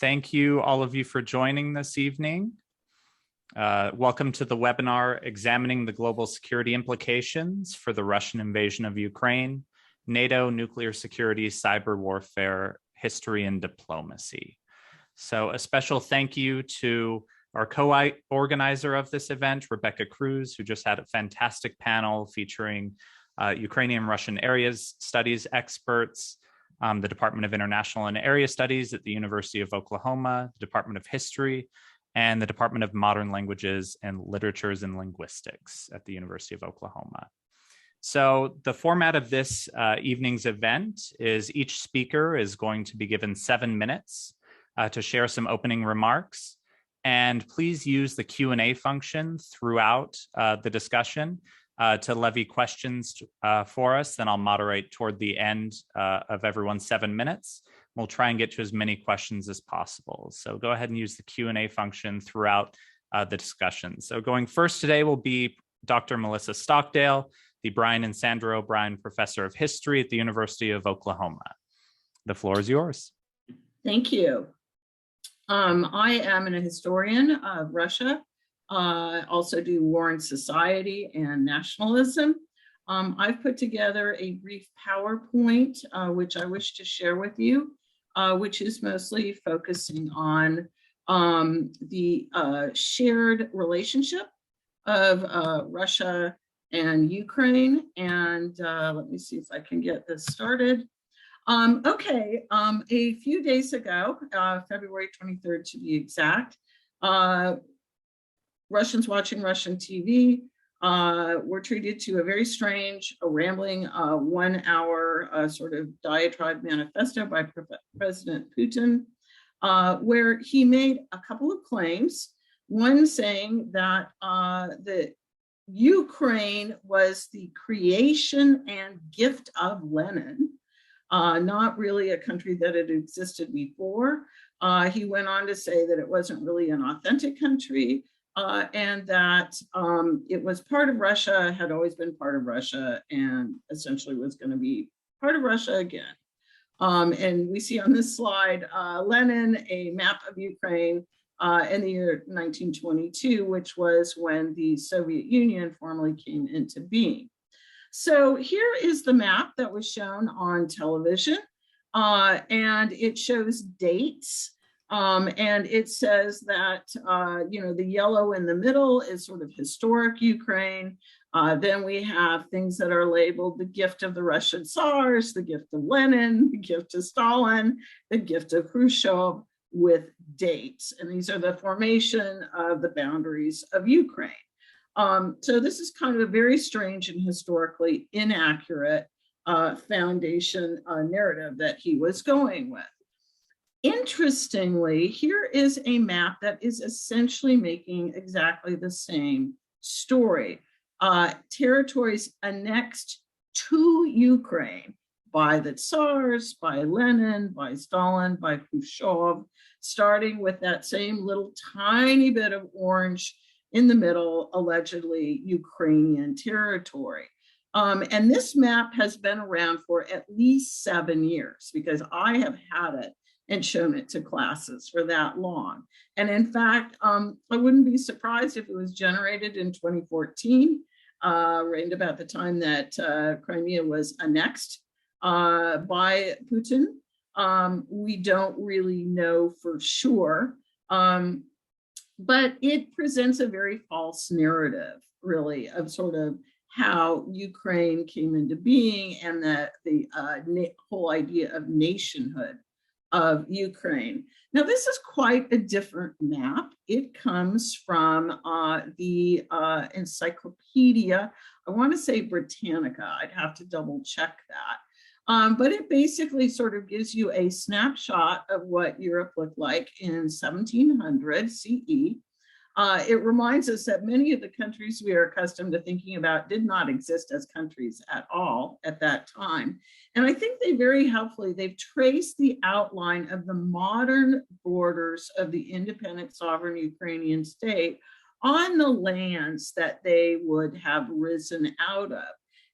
Thank you, all of you, for joining this evening. Welcome to the webinar, Examining the Global Security Implications for the Russian Invasion of Ukraine, NATO, Nuclear Security, Cyber Warfare, History and Diplomacy. So a special thank you to our co-organizer of this event, Rebecca Cruz, who just had a fantastic panel featuring Ukrainian Russian areas studies experts, the Department of International and Area Studies at the University of Oklahoma, the Department of History, and the Department of Modern Languages and Literatures and Linguistics at the University of Oklahoma. So the format of this evening's event is each speaker is going to be given 7 minutes to share some opening remarks. And please use the Q&A function throughout the discussion to levy questions for us. Then I'll moderate toward the end of everyone's 7 minutes. We'll try and get to as many questions as possible. So go ahead and use the Q&A function throughout the discussion. So going first today will be Dr. Melissa Stockdale, the Brian and Sandra O'Brien Professor of History at the University of Oklahoma. The floor is yours. Thank you. I am a historian of Russia. Also do war and society and nationalism. I've put together a brief PowerPoint, which I wish to share with you, which is mostly focusing on the shared relationship of Russia and Ukraine. And let me see if I can get this started. A few days ago, February 23rd to be exact, Russians watching Russian TV were treated to a very strange, rambling 1 hour sort of diatribe manifesto by President Putin, where he made a couple of claims. One saying that the Ukraine was the creation and gift of Lenin, not really a country that had existed before. He went on to say that it wasn't really an authentic country, and that it was part of Russia, had always been part of Russia, and essentially was going to be part of Russia again. And we see on this slide Lenin, a map of Ukraine in the year 1922, which was when the Soviet Union formally came into being. So here is the map that was shown on television, and it shows dates. And it says that, the yellow in the middle is sort of historic Ukraine. Then we have things that are labeled the gift of the Russian Tsars, the gift of Lenin, the gift of Stalin, the gift of Khrushchev, with dates. And these are the formation of the boundaries of Ukraine. So this is kind of a very strange and historically inaccurate foundation narrative that he was going with. Interestingly, here is a map that is essentially making exactly the same story. Territories annexed to Ukraine by the Tsars, by Lenin, by Stalin, by Khrushchev, starting with that same little tiny bit of orange in the middle, allegedly Ukrainian territory. And this map has been around for at least 7 years, because I have had it and shown it to classes for that long. And in fact, I wouldn't be surprised if it was generated in 2014, right about the time that Crimea was annexed by Putin. We don't really know for sure, but it presents a very false narrative, really, of sort of how Ukraine came into being and the whole idea of nationhood of Ukraine. Now, this is quite a different map. It comes from the Encyclopedia, I want to say Britannica, I'd have to double check that. But it basically sort of gives you a snapshot of what Europe looked like in 1700 CE. It reminds us that many of the countries we are accustomed to thinking about did not exist as countries at all at that time. And I think they've traced the outline of the modern borders of the independent sovereign Ukrainian state on the lands that they would have risen out of.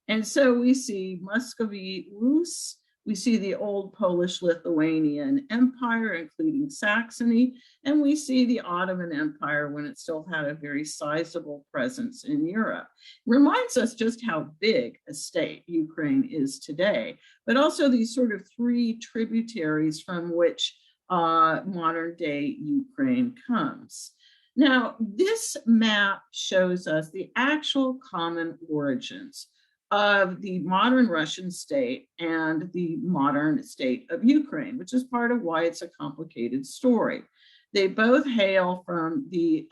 And so we see Muscovy Rus, We see the old Polish-Lithuanian Empire, including Saxony, and we see the Ottoman Empire when it still had a very sizable presence in Europe. Reminds us just how big a state Ukraine is today, but also these sort of three tributaries from which modern day Ukraine comes. Now, this map shows us the actual common origins of the modern Russian state and the modern state of Ukraine, which is part of why it's a complicated story. They both hail from the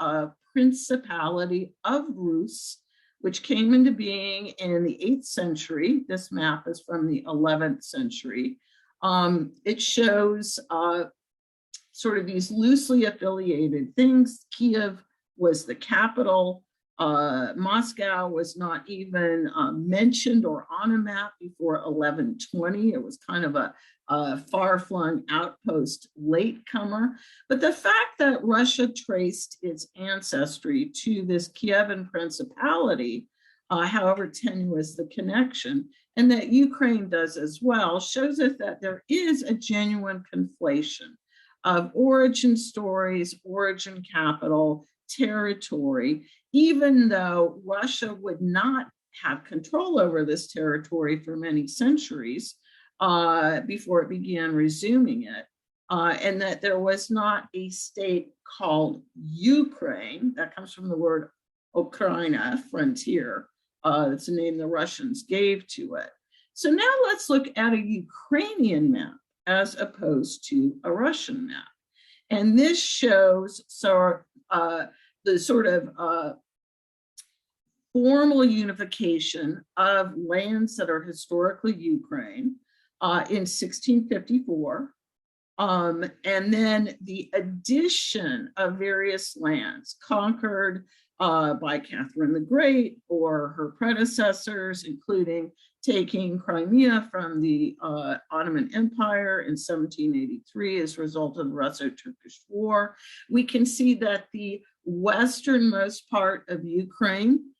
Principality of Rus, which came into being in the 8th century. This map is from the 11th century. It shows sort of these loosely affiliated things. Kiev was the capital. Moscow was not even mentioned or on a map before 1120. It was kind of a far-flung outpost latecomer. But the fact that Russia traced its ancestry to this Kievan principality, however tenuous the connection, and that Ukraine does as well, shows us that there is a genuine conflation of origin stories, origin capital, territory, even though Russia would not have control over this territory for many centuries before it began resuming it, and that there was not a state called Ukraine. That comes from the word Ukraina, frontier. It's a name the Russians gave to it. So now let's look at a Ukrainian map as opposed to a Russian map. And this shows the sort of formal unification of lands that are historically Ukraine in 1654, and then the addition of various lands conquered by Catherine the Great or her predecessors, including taking Crimea from the Ottoman Empire in 1783 as a result of the Russo-Turkish War. We can see that the westernmost part of Ukraine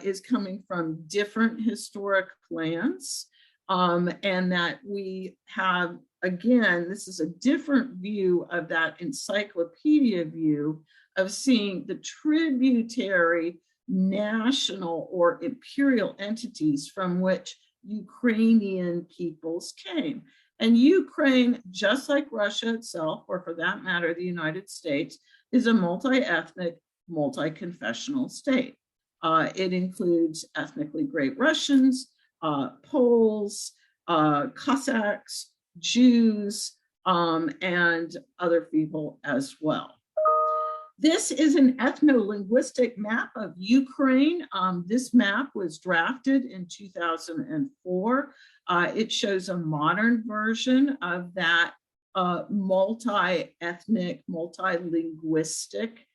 is coming from different historic lands, and that we have, again, this is a different view of that encyclopedia view of seeing the tributary national or imperial entities from which Ukrainian peoples came. And Ukraine, just like Russia itself, or for that matter, the United States, is a multi-ethnic, multi-confessional state. It includes ethnically Great Russians, Poles, Cossacks, Jews, and other people as well. This is an ethno-linguistic map of Ukraine. This map was drafted in 2004. It shows a modern version of that multi-ethnic, multi-linguistic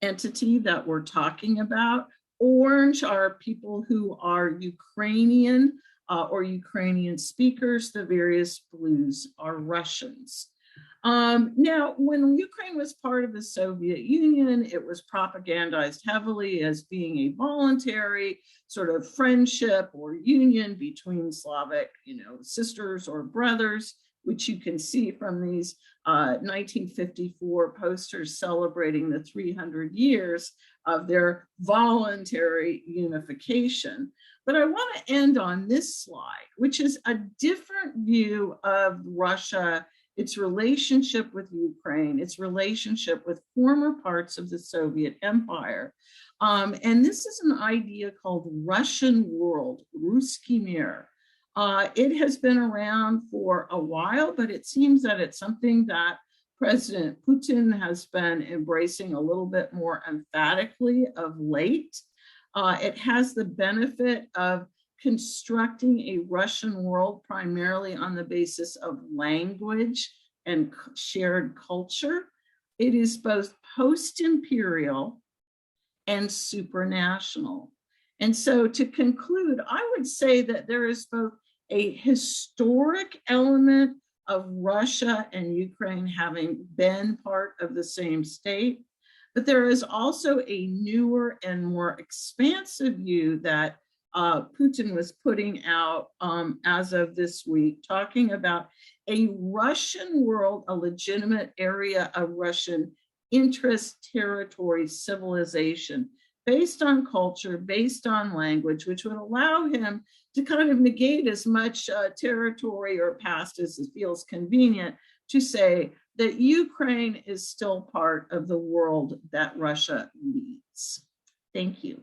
entity that we're talking about. Orange are people who are Ukrainian or Ukrainian speakers. The various blues are Russians. Now, when Ukraine was part of the Soviet Union, it was propagandized heavily as being a voluntary sort of friendship or union between Slavic, sisters or brothers, which you can see from these 1954 posters celebrating the 300 years of their voluntary unification. But I want to end on this slide, which is a different view of Russia, its relationship with Ukraine, its relationship with former parts of the Soviet Empire. And this is an idea called Russian world, Ruski Mir. It has been around for a while, but it seems that it's something that President Putin has been embracing a little bit more emphatically of late. It has the benefit of constructing a Russian world primarily on the basis of language and shared culture. It is both post-imperial and supranational. And so to conclude, I would say that there is both a historic element of Russia and Ukraine having been part of the same state, but there is also a newer and more expansive view that Putin was putting out as of this week, talking about a Russian world, a legitimate area of Russian interest, territory, civilization, based on culture, based on language, which would allow him to kind of negate as much territory or past as it feels convenient to say that Ukraine is still part of the world that Russia leads. Thank you.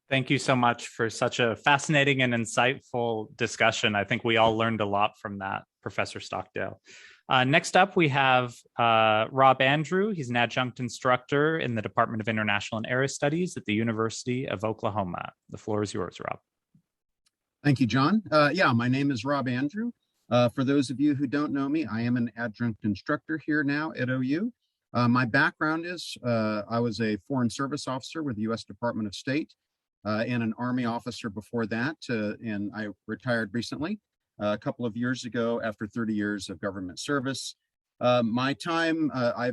Thank you so much for such a fascinating and insightful discussion. I think we all learned a lot from that, Professor Stockdale. Next up, we have Rob Andrew. He's an adjunct instructor in the Department of International and Area Studies at the University of Oklahoma. The floor is yours, Rob. Thank you, John. My name is Rob Andrew. For those of you who don't know me, I am an adjunct instructor here now at OU. My background is I was a Foreign Service officer with the U.S. Department of State and an Army officer before that, and I retired recently a couple of years ago after 30 years of government service. My time, I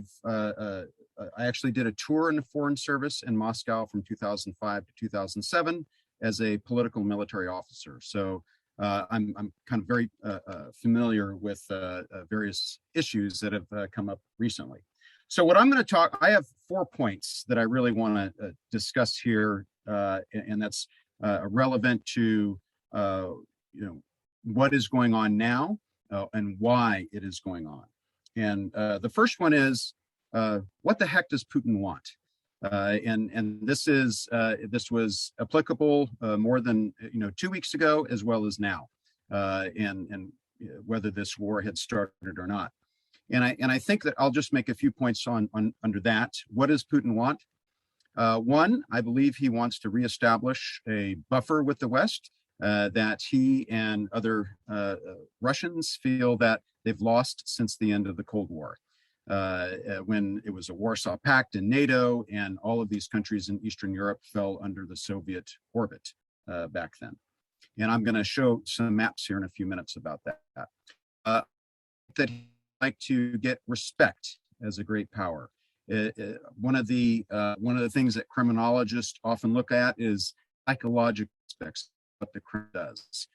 actually did a tour in the Foreign Service in Moscow from 2005 to 2007 as a political military officer. So I'm kind of very familiar with various issues that have come up recently. So what I'm going to talk, I have 4 points that I really want to discuss here, and that's relevant to what is going on now and why it is going on. And the first one is, what the heck does Putin want? And this was applicable more than 2 weeks ago, as well as now, and whether this war had started or not. And I think that I'll just make a few points on under that. What does Putin want? One, I believe he wants to reestablish a buffer with the West that he and other Russians feel that they've lost since the end of the Cold War, when it was a Warsaw Pact and NATO, and all of these countries in Eastern Europe fell under the Soviet orbit back then. And I'm going to show some maps here in a few minutes about that. That he'd like to get respect as a great power. One of the things that criminologists often look at is psychological aspects of what the crime does.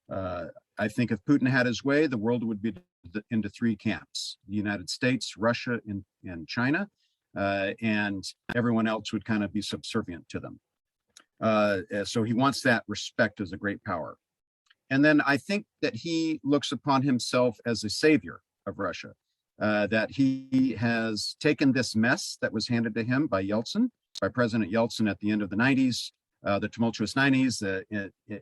I think if Putin had his way, the world would be into 3 camps: the United States, Russia, and China, and everyone else would kind of be subservient to them. So he wants that respect as a great power. And then I think that he looks upon himself as a savior of Russia, that he has taken this mess that was handed to him by President Yeltsin at the end of the 90s, the tumultuous 90s,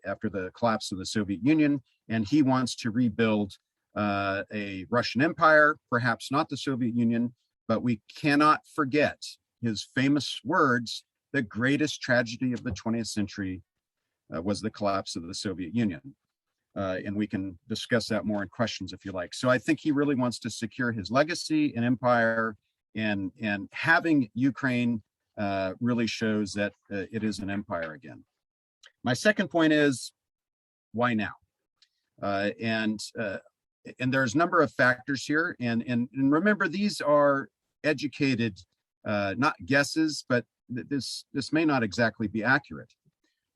after the collapse of the Soviet Union, and he wants to rebuild a Russian empire, perhaps not the Soviet Union, but we cannot forget his famous words: the greatest tragedy of the 20th century was the collapse of the Soviet Union. And we can discuss that more in questions if you like. So I think he really wants to secure his legacy and empire, and having Ukraine really shows that it is an empire again. My second point is, why now? And there's a number of factors here. And remember, these are educated, not guesses, but this may not exactly be accurate.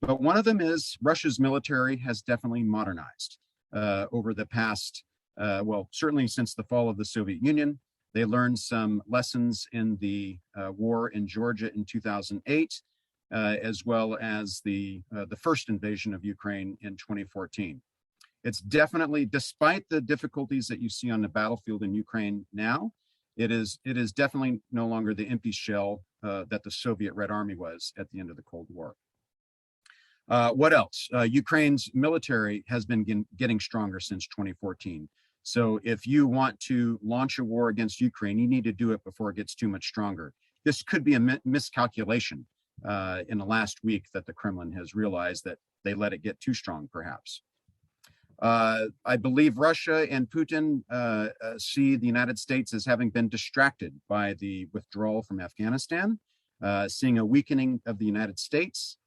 But one of them is Russia's military has definitely modernized over the past, certainly since the fall of the Soviet Union. They learned some lessons in the war in Georgia in 2008, as well as the first invasion of Ukraine in 2014. It's definitely, despite the difficulties that you see on the battlefield in Ukraine now, it is definitely no longer the empty shell that the Soviet Red Army was at the end of the Cold War. What else? Ukraine's military has been getting stronger since 2014. So if you want to launch a war against Ukraine, you need to do it before it gets too much stronger. This could be a miscalculation in the last week that the Kremlin has realized that they let it get too strong, perhaps. I believe Russia and Putin see the United States as having been distracted by the withdrawal from Afghanistan, seeing a weakening of the United States.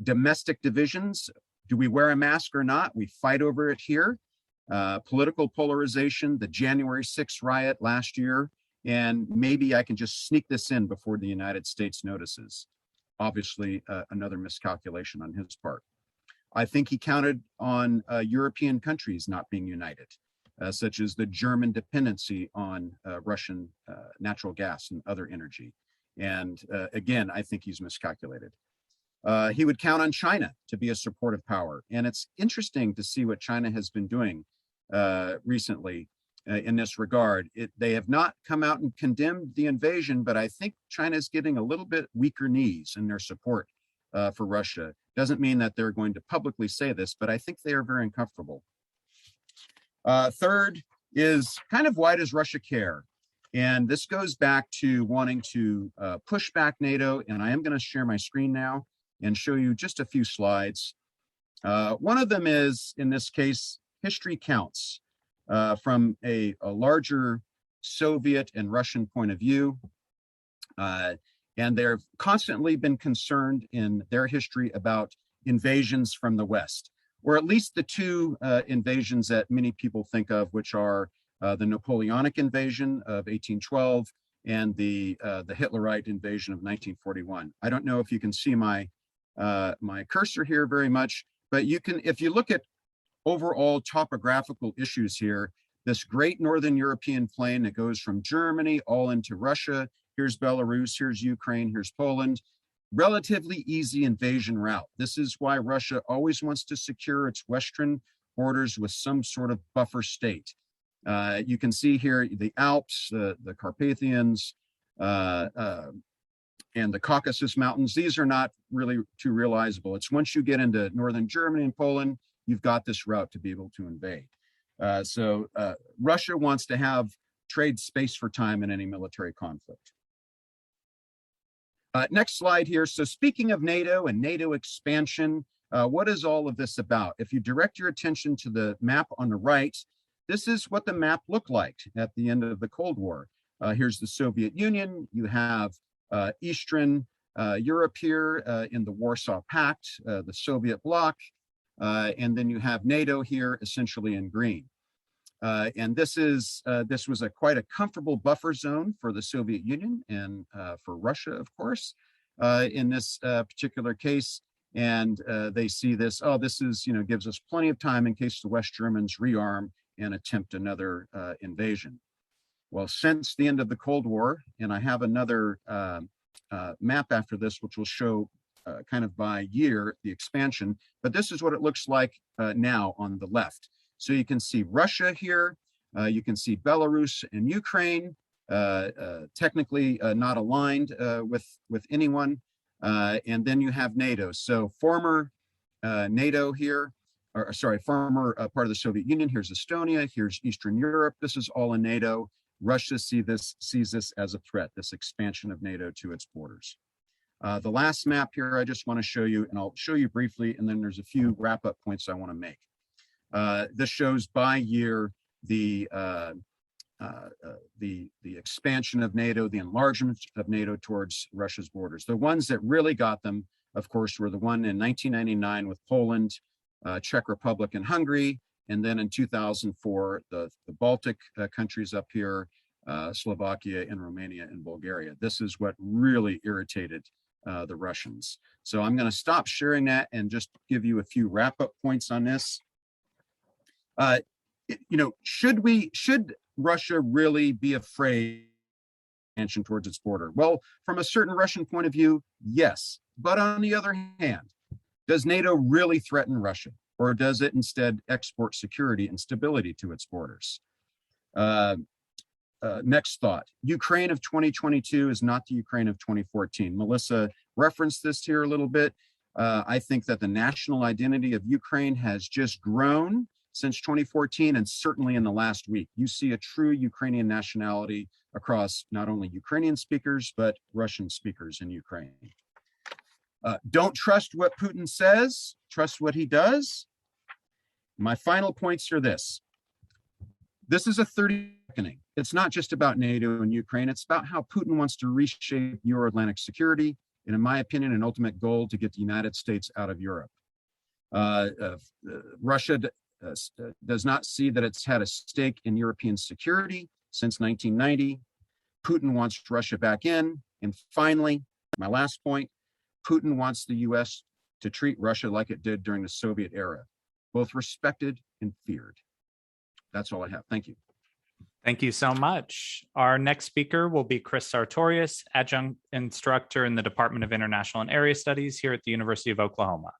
Domestic divisions, do we wear a mask or not? We fight over it here. Political polarization, the January 6th riot last year, and maybe I can just sneak this in before the United States notices. obviously another miscalculation on his part. I think he counted on European countries not being united, such as the German dependency on Russian natural gas and other energy. And again, I think he's miscalculated. He would count on China to be a supportive power. And it's interesting to see what China has been doing recently in this regard. They have not come out and condemned the invasion, but I think China is getting a little bit weaker knees in their support for Russia. Doesn't mean that they're going to publicly say this, but I think they are very uncomfortable. Third is kind of, why does Russia care? And this goes back to wanting to push back NATO. And I am going to share my screen now and show you just a few slides. One of them is, in this case, history counts from a larger Soviet and Russian point of view. And they've constantly been concerned in their history about invasions from the West, or at least the two invasions that many people think of, which are the Napoleonic invasion of 1812 and the Hitlerite invasion of 1941. I don't know if you can see my cursor here very much, but you can, if you look at overall topographical issues here, this great Northern European plain that goes from Germany all into Russia. Here's Belarus, here's Ukraine, here's Poland. Relatively easy invasion route. This is why Russia always wants to secure its western borders with some sort of buffer state. You can see here the Alps, the Carpathians, and the Caucasus Mountains. These are not really too realizable. It's once you get into northern Germany and Poland, you've got this route to be able to invade. So Russia wants to have trade space for time in any military conflict. Next slide here. So speaking of NATO and NATO expansion, what is all of this about? If you direct your attention to the map on the right, this is what the map looked like at the end of the Cold War. Here's the Soviet Union. You have Eastern Europe here in the Warsaw Pact, the Soviet bloc, and then you have NATO here essentially in green. And this was quite a comfortable buffer zone for the Soviet Union and for Russia, of course, in this particular case. And they see this, this is, gives us plenty of time in case the West Germans rearm and attempt another invasion. Well, since the end of the Cold War, and I have another map after this, which will show kind of by year the expansion, but this is what it looks like now on the left. So you can see Russia here, you can see Belarus and Ukraine, technically not aligned with anyone, and then you have NATO. So former NATO here, or sorry, former part of the Soviet Union. Here's Estonia, here's Eastern Europe. This is all in NATO. Russia sees this as a threat, this expansion of NATO to its borders. The last map here I just want to show you, and I'll show you briefly, and then there's a few wrap-up points I want to make. This shows by year the expansion of NATO, the enlargement of NATO towards Russia's borders. The ones that really got them, of course, were the one in 1999 with Poland, Czech Republic, and Hungary, and then in 2004, the Baltic countries up here, Slovakia and Romania and Bulgaria. This is what really irritated the Russians. So I'm going to stop sharing that and just give you a few wrap-up points on this. Should Russia really be afraid of expansion towards its border? Well, from a certain Russian point of view, yes. But on the other hand, does NATO really threaten Russia, or does it instead export security and stability to its borders? Next thought, Ukraine of 2022 is not the Ukraine of 2014. Melissa referenced this here a little bit. I think that the national identity of Ukraine has just grown since 2014, and certainly in the last week. You see a true Ukrainian nationality across not only Ukrainian speakers, but Russian speakers in Ukraine. Don't trust what Putin says, trust what he does. My final points are this. This is a 30-year reckoning. It's not just about NATO and Ukraine, it's about how Putin wants to reshape Euro-Atlantic security, and in my opinion, an ultimate goal to get the United States out of Europe. Russia does not see that it's had a stake in European security since 1990. Putin wants Russia back in. And finally, my last point, Putin wants the US to treat Russia like it did during the Soviet era, both respected and feared. That's all I have. Thank you. Thank you so much. Our next speaker will be Chris Sartorius, Adjunct Instructor in the Department of International and Area Studies here at the University of Oklahoma.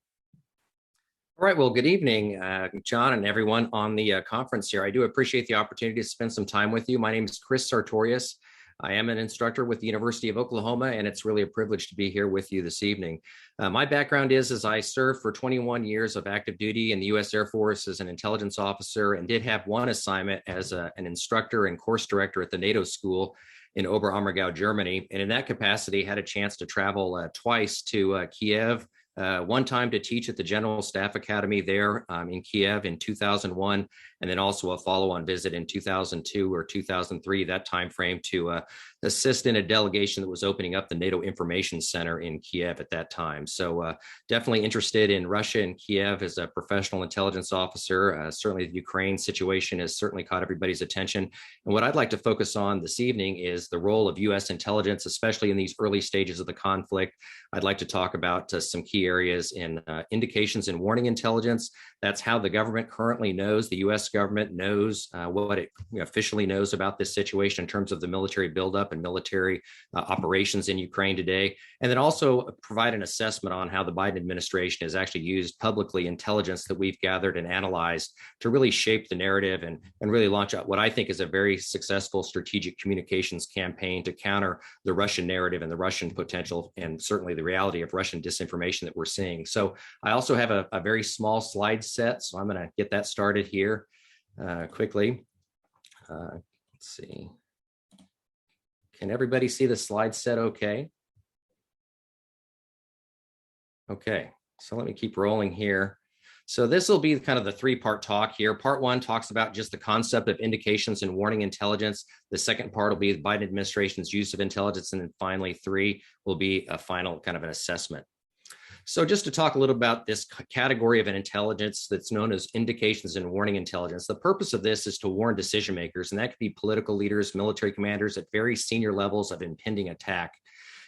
All right, well, good evening, John and everyone on the conference here. I do appreciate the opportunity to spend some time with you. My name is Chris Sartorius. I am an instructor with the University of Oklahoma, and it's really a privilege to be here with you this evening. My background is I served for 21 years of active duty in the U.S. Air Force as an intelligence officer, and did have one assignment as an instructor and course director at the NATO school in Oberammergau, Germany. And in that capacity, had a chance to travel twice to Kiev, one time to teach at the General Staff Academy there in Kiev in 2001, and then also a follow-on visit in 2002 or 2003, that time frame, to assist in a delegation that was opening up the NATO Information Center in Kiev at that time. So definitely interested in Russia and Kiev as a professional intelligence officer. Certainly the Ukraine situation has certainly caught everybody's attention. And what I'd like to focus on this evening is the role of U.S. intelligence, especially in these early stages of the conflict. I'd like to talk about some key areas in indications and warning intelligence. That's how the government currently knows, the U.S. government knows what it officially knows about this situation in terms of the military buildup and military operations in Ukraine today. And then also provide an assessment on how the Biden administration has actually used publicly intelligence that we've gathered and analyzed to really shape the narrative and really launch out what I think is a very successful strategic communications campaign to counter the Russian narrative and the Russian potential, and certainly the reality of Russian disinformation that we're seeing. So I also have a very small slide set, so I'm going to get that started here quickly. Let's see. Can everybody see the slide set okay? Okay, so let me keep rolling here. So this will be kind of the three-part talk here. Part one talks about just the concept of indications and warning intelligence. The second part will be the Biden administration's use of intelligence. And then finally, three will be a final kind of an assessment. So just to talk a little about this category of an intelligence that's known as indications and warning intelligence, the purpose of this is to warn decision makers, and that could be political leaders, military commanders at very senior levels of impending attack.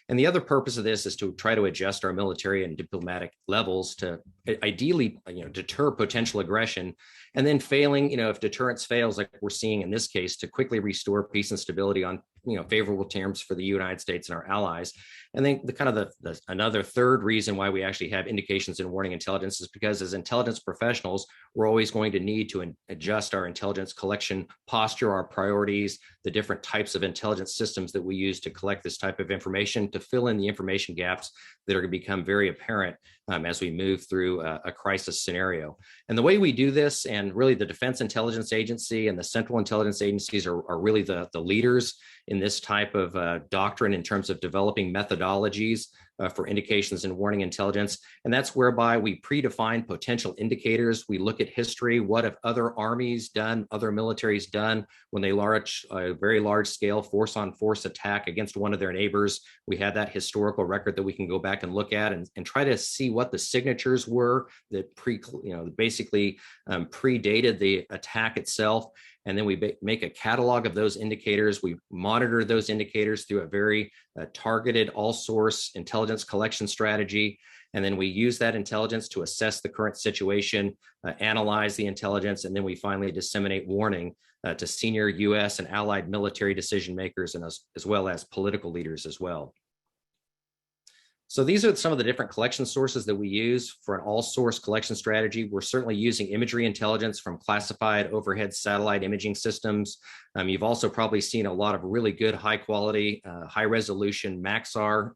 And the other purpose of this is to try to adjust our military and diplomatic levels to ideally, deter potential aggression, and then failing, if deterrence fails, like we're seeing in this case, to quickly restore peace and stability on, favorable terms for the United States and our allies. And then another third reason why we actually have indications and warning intelligence is because as intelligence professionals, we're always going to need to adjust our intelligence collection posture, our priorities, the different types of intelligence systems that we use to collect this type of information to fill in the information gaps that are going to become very apparent as we move through a crisis scenario. And the way we do this, and really the Defense Intelligence Agency and the Central Intelligence Agencies are really the leaders in this type of doctrine in terms of developing methodologies for indications and warning intelligence. And that's whereby we predefine potential indicators. We look at history. What have other armies done, other militaries done when they launch a very large scale force on force attack against one of their neighbors? We have that historical record that we can go back and look at and try to see what the signatures were that basically predated the attack itself. And then we make a catalog of those indicators. We monitor those indicators through a very targeted all-source intelligence collection strategy. And then we use that intelligence to assess the current situation, analyze the intelligence, and then we finally disseminate warning to senior U.S. and allied military decision makers, and as well as political leaders as well. So these are some of the different collection sources that we use for an all-source collection strategy. We're certainly using imagery intelligence from classified overhead satellite imaging systems. You've also probably seen a lot of really good, high-quality, high-resolution Maxar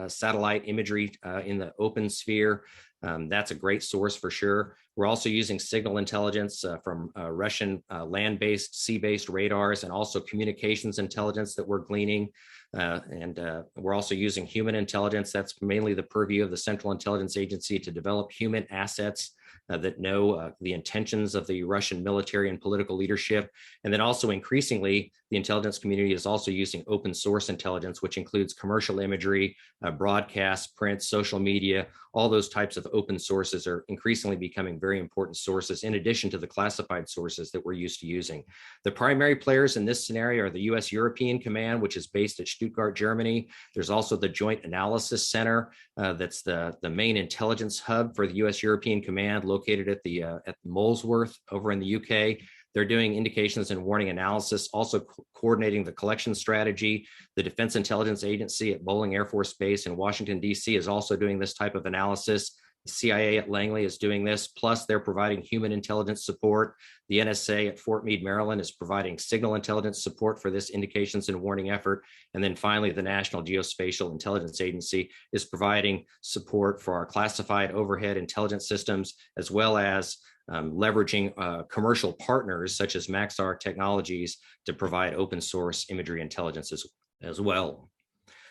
satellite imagery in the open sphere. That's a great source for sure. We're also using signal intelligence from Russian land-based, sea-based radars, and also communications intelligence that we're gleaning. And we're also using human intelligence. That's mainly the purview of the Central Intelligence Agency to develop human assets that know the intentions of the Russian military and political leadership. And then also increasingly, the intelligence community is also using open source intelligence, which includes commercial imagery, broadcast, print, social media. All those types of open sources are increasingly becoming very important sources, in addition to the classified sources that we're used to using. The primary players in this scenario are the U.S. European Command, which is based at Stuttgart, Germany. There's also the Joint Analysis Center, that's the main intelligence hub for the U.S. European Command, located at Molesworth over in the UK. They're doing indications and warning analysis, also coordinating the collection strategy. The Defense Intelligence Agency at Bolling Air Force Base in Washington, D.C. is also doing this type of analysis. The CIA at Langley is doing this, plus they're providing human intelligence support. The NSA at Fort Meade, Maryland is providing signal intelligence support for this indications and warning effort. And then finally, the National Geospatial Intelligence Agency is providing support for our classified overhead intelligence systems, as well as leveraging commercial partners such as Maxar Technologies to provide open source imagery intelligence as well.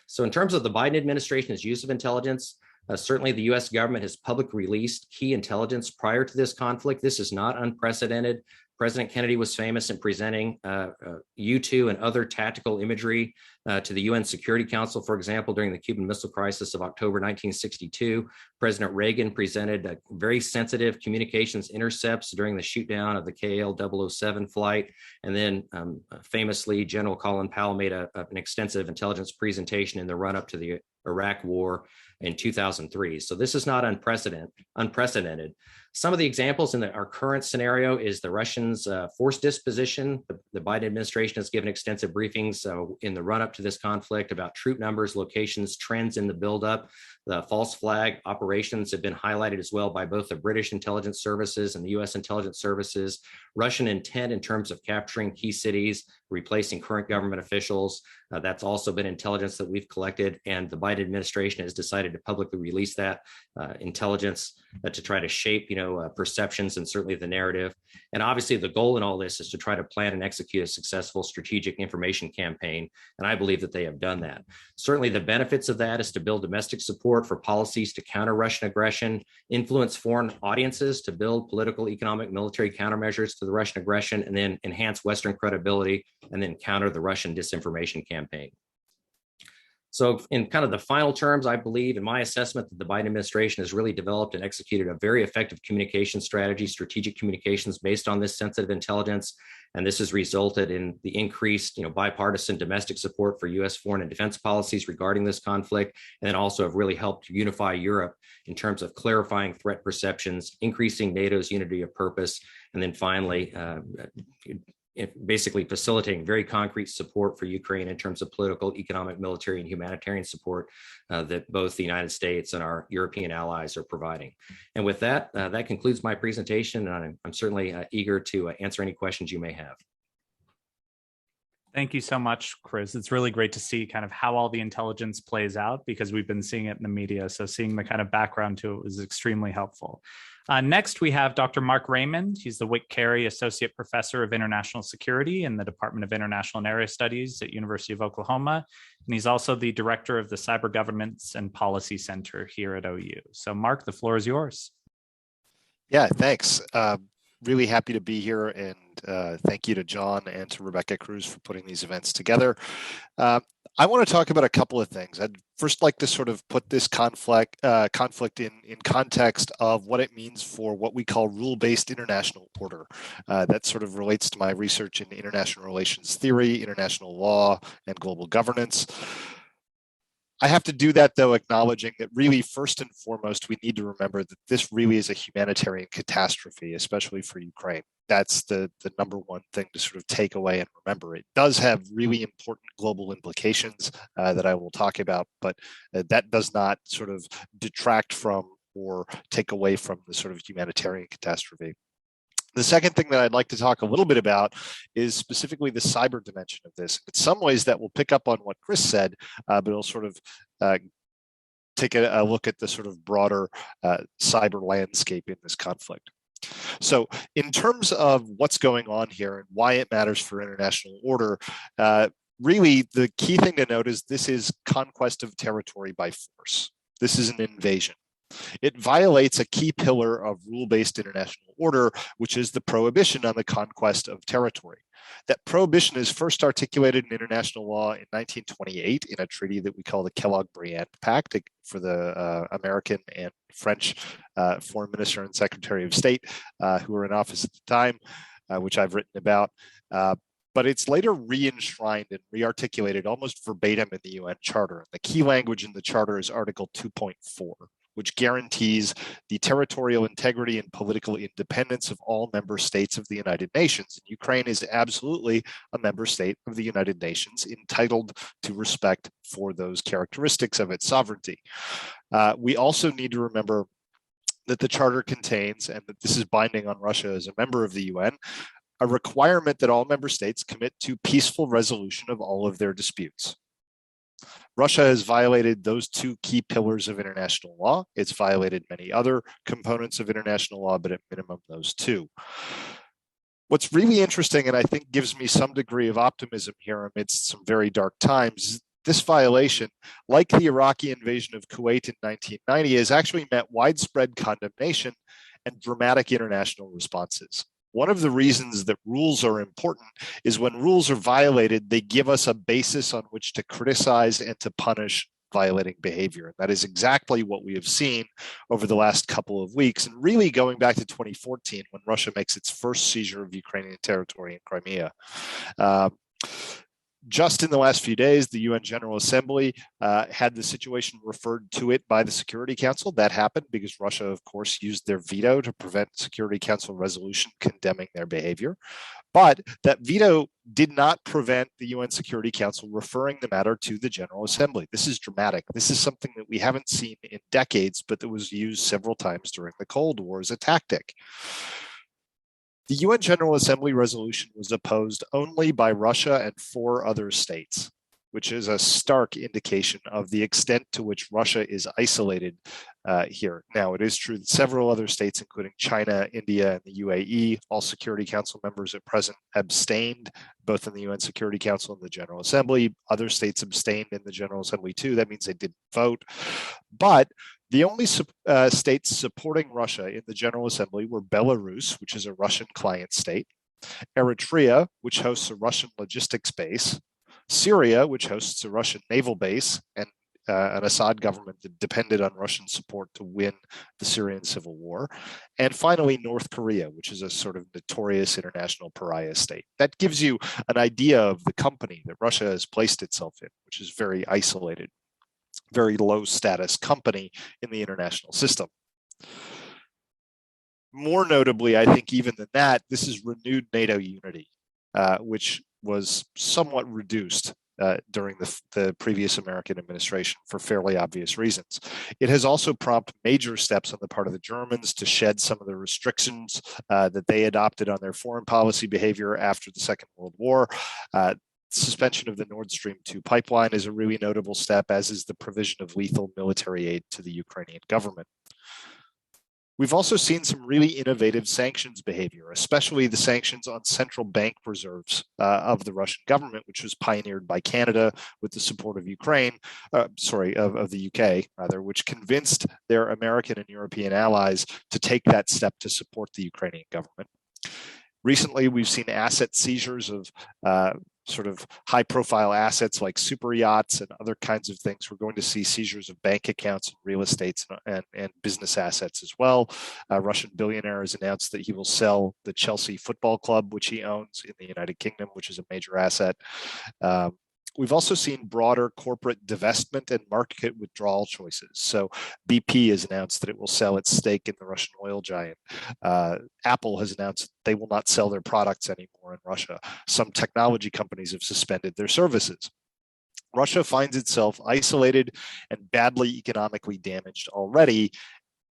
So in terms of the Biden administration's use of intelligence, certainly the US government has publicly released key intelligence prior to this conflict. This is not unprecedented. President Kennedy was famous in presenting U-2 and other tactical imagery to the UN Security Council, for example, during the Cuban Missile Crisis of October 1962. President Reagan presented very sensitive communications intercepts during the shootdown of the KL-007 flight. And then famously, General Colin Powell made an extensive intelligence presentation in the run-up to the Iraq War in 2003. So this is not unprecedented. Some of the examples in our current scenario is the Russians' forced disposition. The Biden administration has given extensive briefings in the run-up to this conflict about troop numbers, locations, trends in the buildup. The false flag operations have been highlighted as well by both the British intelligence services and the U.S. intelligence services. Russian intent in terms of capturing key cities, replacing current government officials. That's also been intelligence that we've collected, and the Biden administration has decided to publicly release that intelligence to try to shape, perceptions and certainly the narrative. And obviously, the goal in all this is to try to plan and execute a successful strategic information campaign, and I believe that they have done that. Certainly, the benefits of that is to build domestic support for policies to counter Russian aggression, influence foreign audiences to build political, economic, military countermeasures to the Russian aggression, and then enhance Western credibility, and then counter the Russian disinformation campaign. So in kind of the final terms, I believe in my assessment that the Biden administration has really developed and executed a very effective communication strategy, strategic communications based on this sensitive intelligence. And this has resulted in the increased, bipartisan domestic support for U.S. foreign and defense policies regarding this conflict, and then also have really helped unify Europe in terms of clarifying threat perceptions, increasing NATO's unity of purpose, and then finally, basically facilitating very concrete support for Ukraine in terms of political, economic, military, and humanitarian support that both the United States and our European allies are providing. And with that, that concludes my presentation, and I'm certainly eager to answer any questions you may have. Thank you so much, Chris. It's really great to see kind of how all the intelligence plays out, because we've been seeing it in the media. So seeing the kind of background to it was extremely helpful. Next, we have Dr. Mark Raymond. He's the Wick, Cary Associate Professor of International Security in the Department of International and Area Studies at University of Oklahoma. And he's also the Director of the Cyber Governance and Policy Center here at OU. So Mark, the floor is yours. Yeah, thanks. Really happy to be here, and thank you to John and to Rebecca Cruz for putting these events together. I want to talk about a couple of things. I'd first like to sort of put this conflict in context of what it means for what we call rule-based international order. That sort of relates to my research in international relations theory, international law, and global governance. I have to do that, though, acknowledging that really, first and foremost, we need to remember that this really is a humanitarian catastrophe, especially for Ukraine. That's the number one thing to sort of take away and remember. It does have really important global implications that I will talk about, but that does not sort of detract from or take away from the sort of humanitarian catastrophe. The second thing that I'd like to talk a little bit about is specifically the cyber dimension of this. In some ways that will pick up on what Chris said, but it'll sort of take a look at the sort of broader cyber landscape in this conflict. So in terms of what's going on here and why it matters for international order, really the key thing to note is this is conquest of territory by force. This is an invasion. It violates a key pillar of rule-based international order, which is the prohibition on the conquest of territory. That prohibition is first articulated in international law in 1928 in a treaty that we call the Kellogg-Briand Pact for the American and French foreign minister and secretary of state who were in office at the time, which I've written about. But it's later re-enshrined and re-articulated almost verbatim in the UN Charter. And the key language in the Charter is Article 2.4, which guarantees the territorial integrity and political independence of all member states of the United Nations. And Ukraine is absolutely a member state of the United Nations, entitled to respect for those characteristics of its sovereignty. We also need to remember that the Charter contains, and that this is binding on Russia as a member of the UN, a requirement that all member states commit to peaceful resolution of all of their disputes. Russia has violated those two key pillars of international law. It's violated many other components of international law, but at minimum those two. What's really interesting, and I think gives me some degree of optimism here amidst some very dark times, this violation, like the Iraqi invasion of Kuwait in 1990, has actually met widespread condemnation and dramatic international responses. One of the reasons that rules are important is when rules are violated, they give us a basis on which to criticize and to punish violating behavior. That is exactly what we have seen over the last couple of weeks, and really going back to 2014 when Russia makes its first seizure of Ukrainian territory in Crimea. Just in the last few days, the UN General Assembly had the situation referred to it by the Security Council. That happened because Russia, of course, used their veto to prevent Security Council resolution condemning their behavior. But that veto did not prevent the UN Security Council referring the matter to the General Assembly. This is dramatic. This is something that we haven't seen in decades, but that was used several times during the Cold War as a tactic. The UN General Assembly resolution was opposed only by Russia and 4 other states, which is a stark indication of the extent to which Russia is isolated here. Now, it is true that several other states, including China, India, and the UAE, all Security Council members at present, abstained, both in the UN Security Council and the General Assembly. Other states abstained in the General Assembly too. That means they didn't vote. But the only states supporting Russia in the General Assembly were Belarus, which is a Russian client state, Eritrea, which hosts a Russian logistics base, Syria, which hosts a Russian naval base, and an Assad government that depended on Russian support to win the Syrian civil war, and finally North Korea, which is a sort of notorious international pariah state. That gives you an idea of the company that Russia has placed itself in, which is very isolated, very low status company in the international system. More notably, I think even than that, this is renewed NATO unity, which was somewhat reduced during the previous American administration for fairly obvious reasons. It has also prompted major steps on the part of the Germans to shed some of the restrictions that they adopted on their foreign policy behavior after the Second World War. Suspension of the Nord Stream 2 pipeline is a really notable step, as is the provision of lethal military aid to the Ukrainian government. We've also seen some really innovative sanctions behavior, especially the sanctions on central bank reserves of the Russian government, which was pioneered by Canada with the support of Ukraine, of the UK, rather, which convinced their American and European allies to take that step to support the Ukrainian government. Recently, we've seen asset seizures of sort of high-profile assets like super yachts and other kinds of things. We're going to see seizures of bank accounts and real estates and business assets as well. A Russian billionaire has announced that he will sell the Chelsea Football Club, which he owns in the United Kingdom, which is a major asset. We've also seen broader corporate divestment and market withdrawal choices. So BP has announced that it will sell its stake in the Russian oil giant. Apple has announced that they will not sell their products anymore in Russia. Some technology companies have suspended their services. Russia finds itself isolated and badly economically damaged already,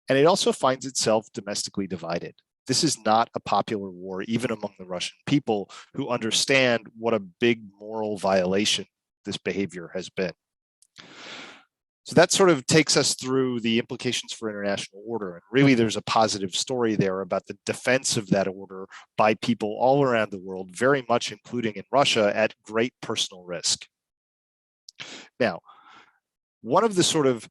and it also finds itself domestically divided. This is not a popular war, even among the Russian people, who understand what a big moral violation this behavior has been. So that sort of takes us through the implications for international order. And really, there's a positive story there about the defense of that order by people all around the world, very much including in Russia, at great personal risk. Now, one of the sort of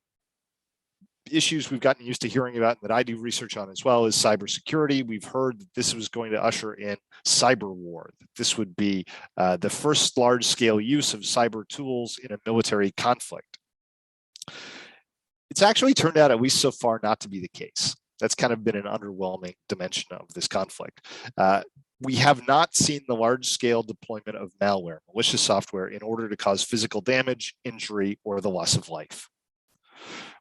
issues we've gotten used to hearing about and that I do research on as well is cybersecurity. We've heard that this was going to usher in cyber war. This would be the first large-scale use of cyber tools in a military conflict. It's actually turned out, at least so far, not to be the case. That's kind of been an underwhelming dimension of this conflict. We have not seen the large-scale deployment of malware, malicious software, in order to cause physical damage, injury, or the loss of life.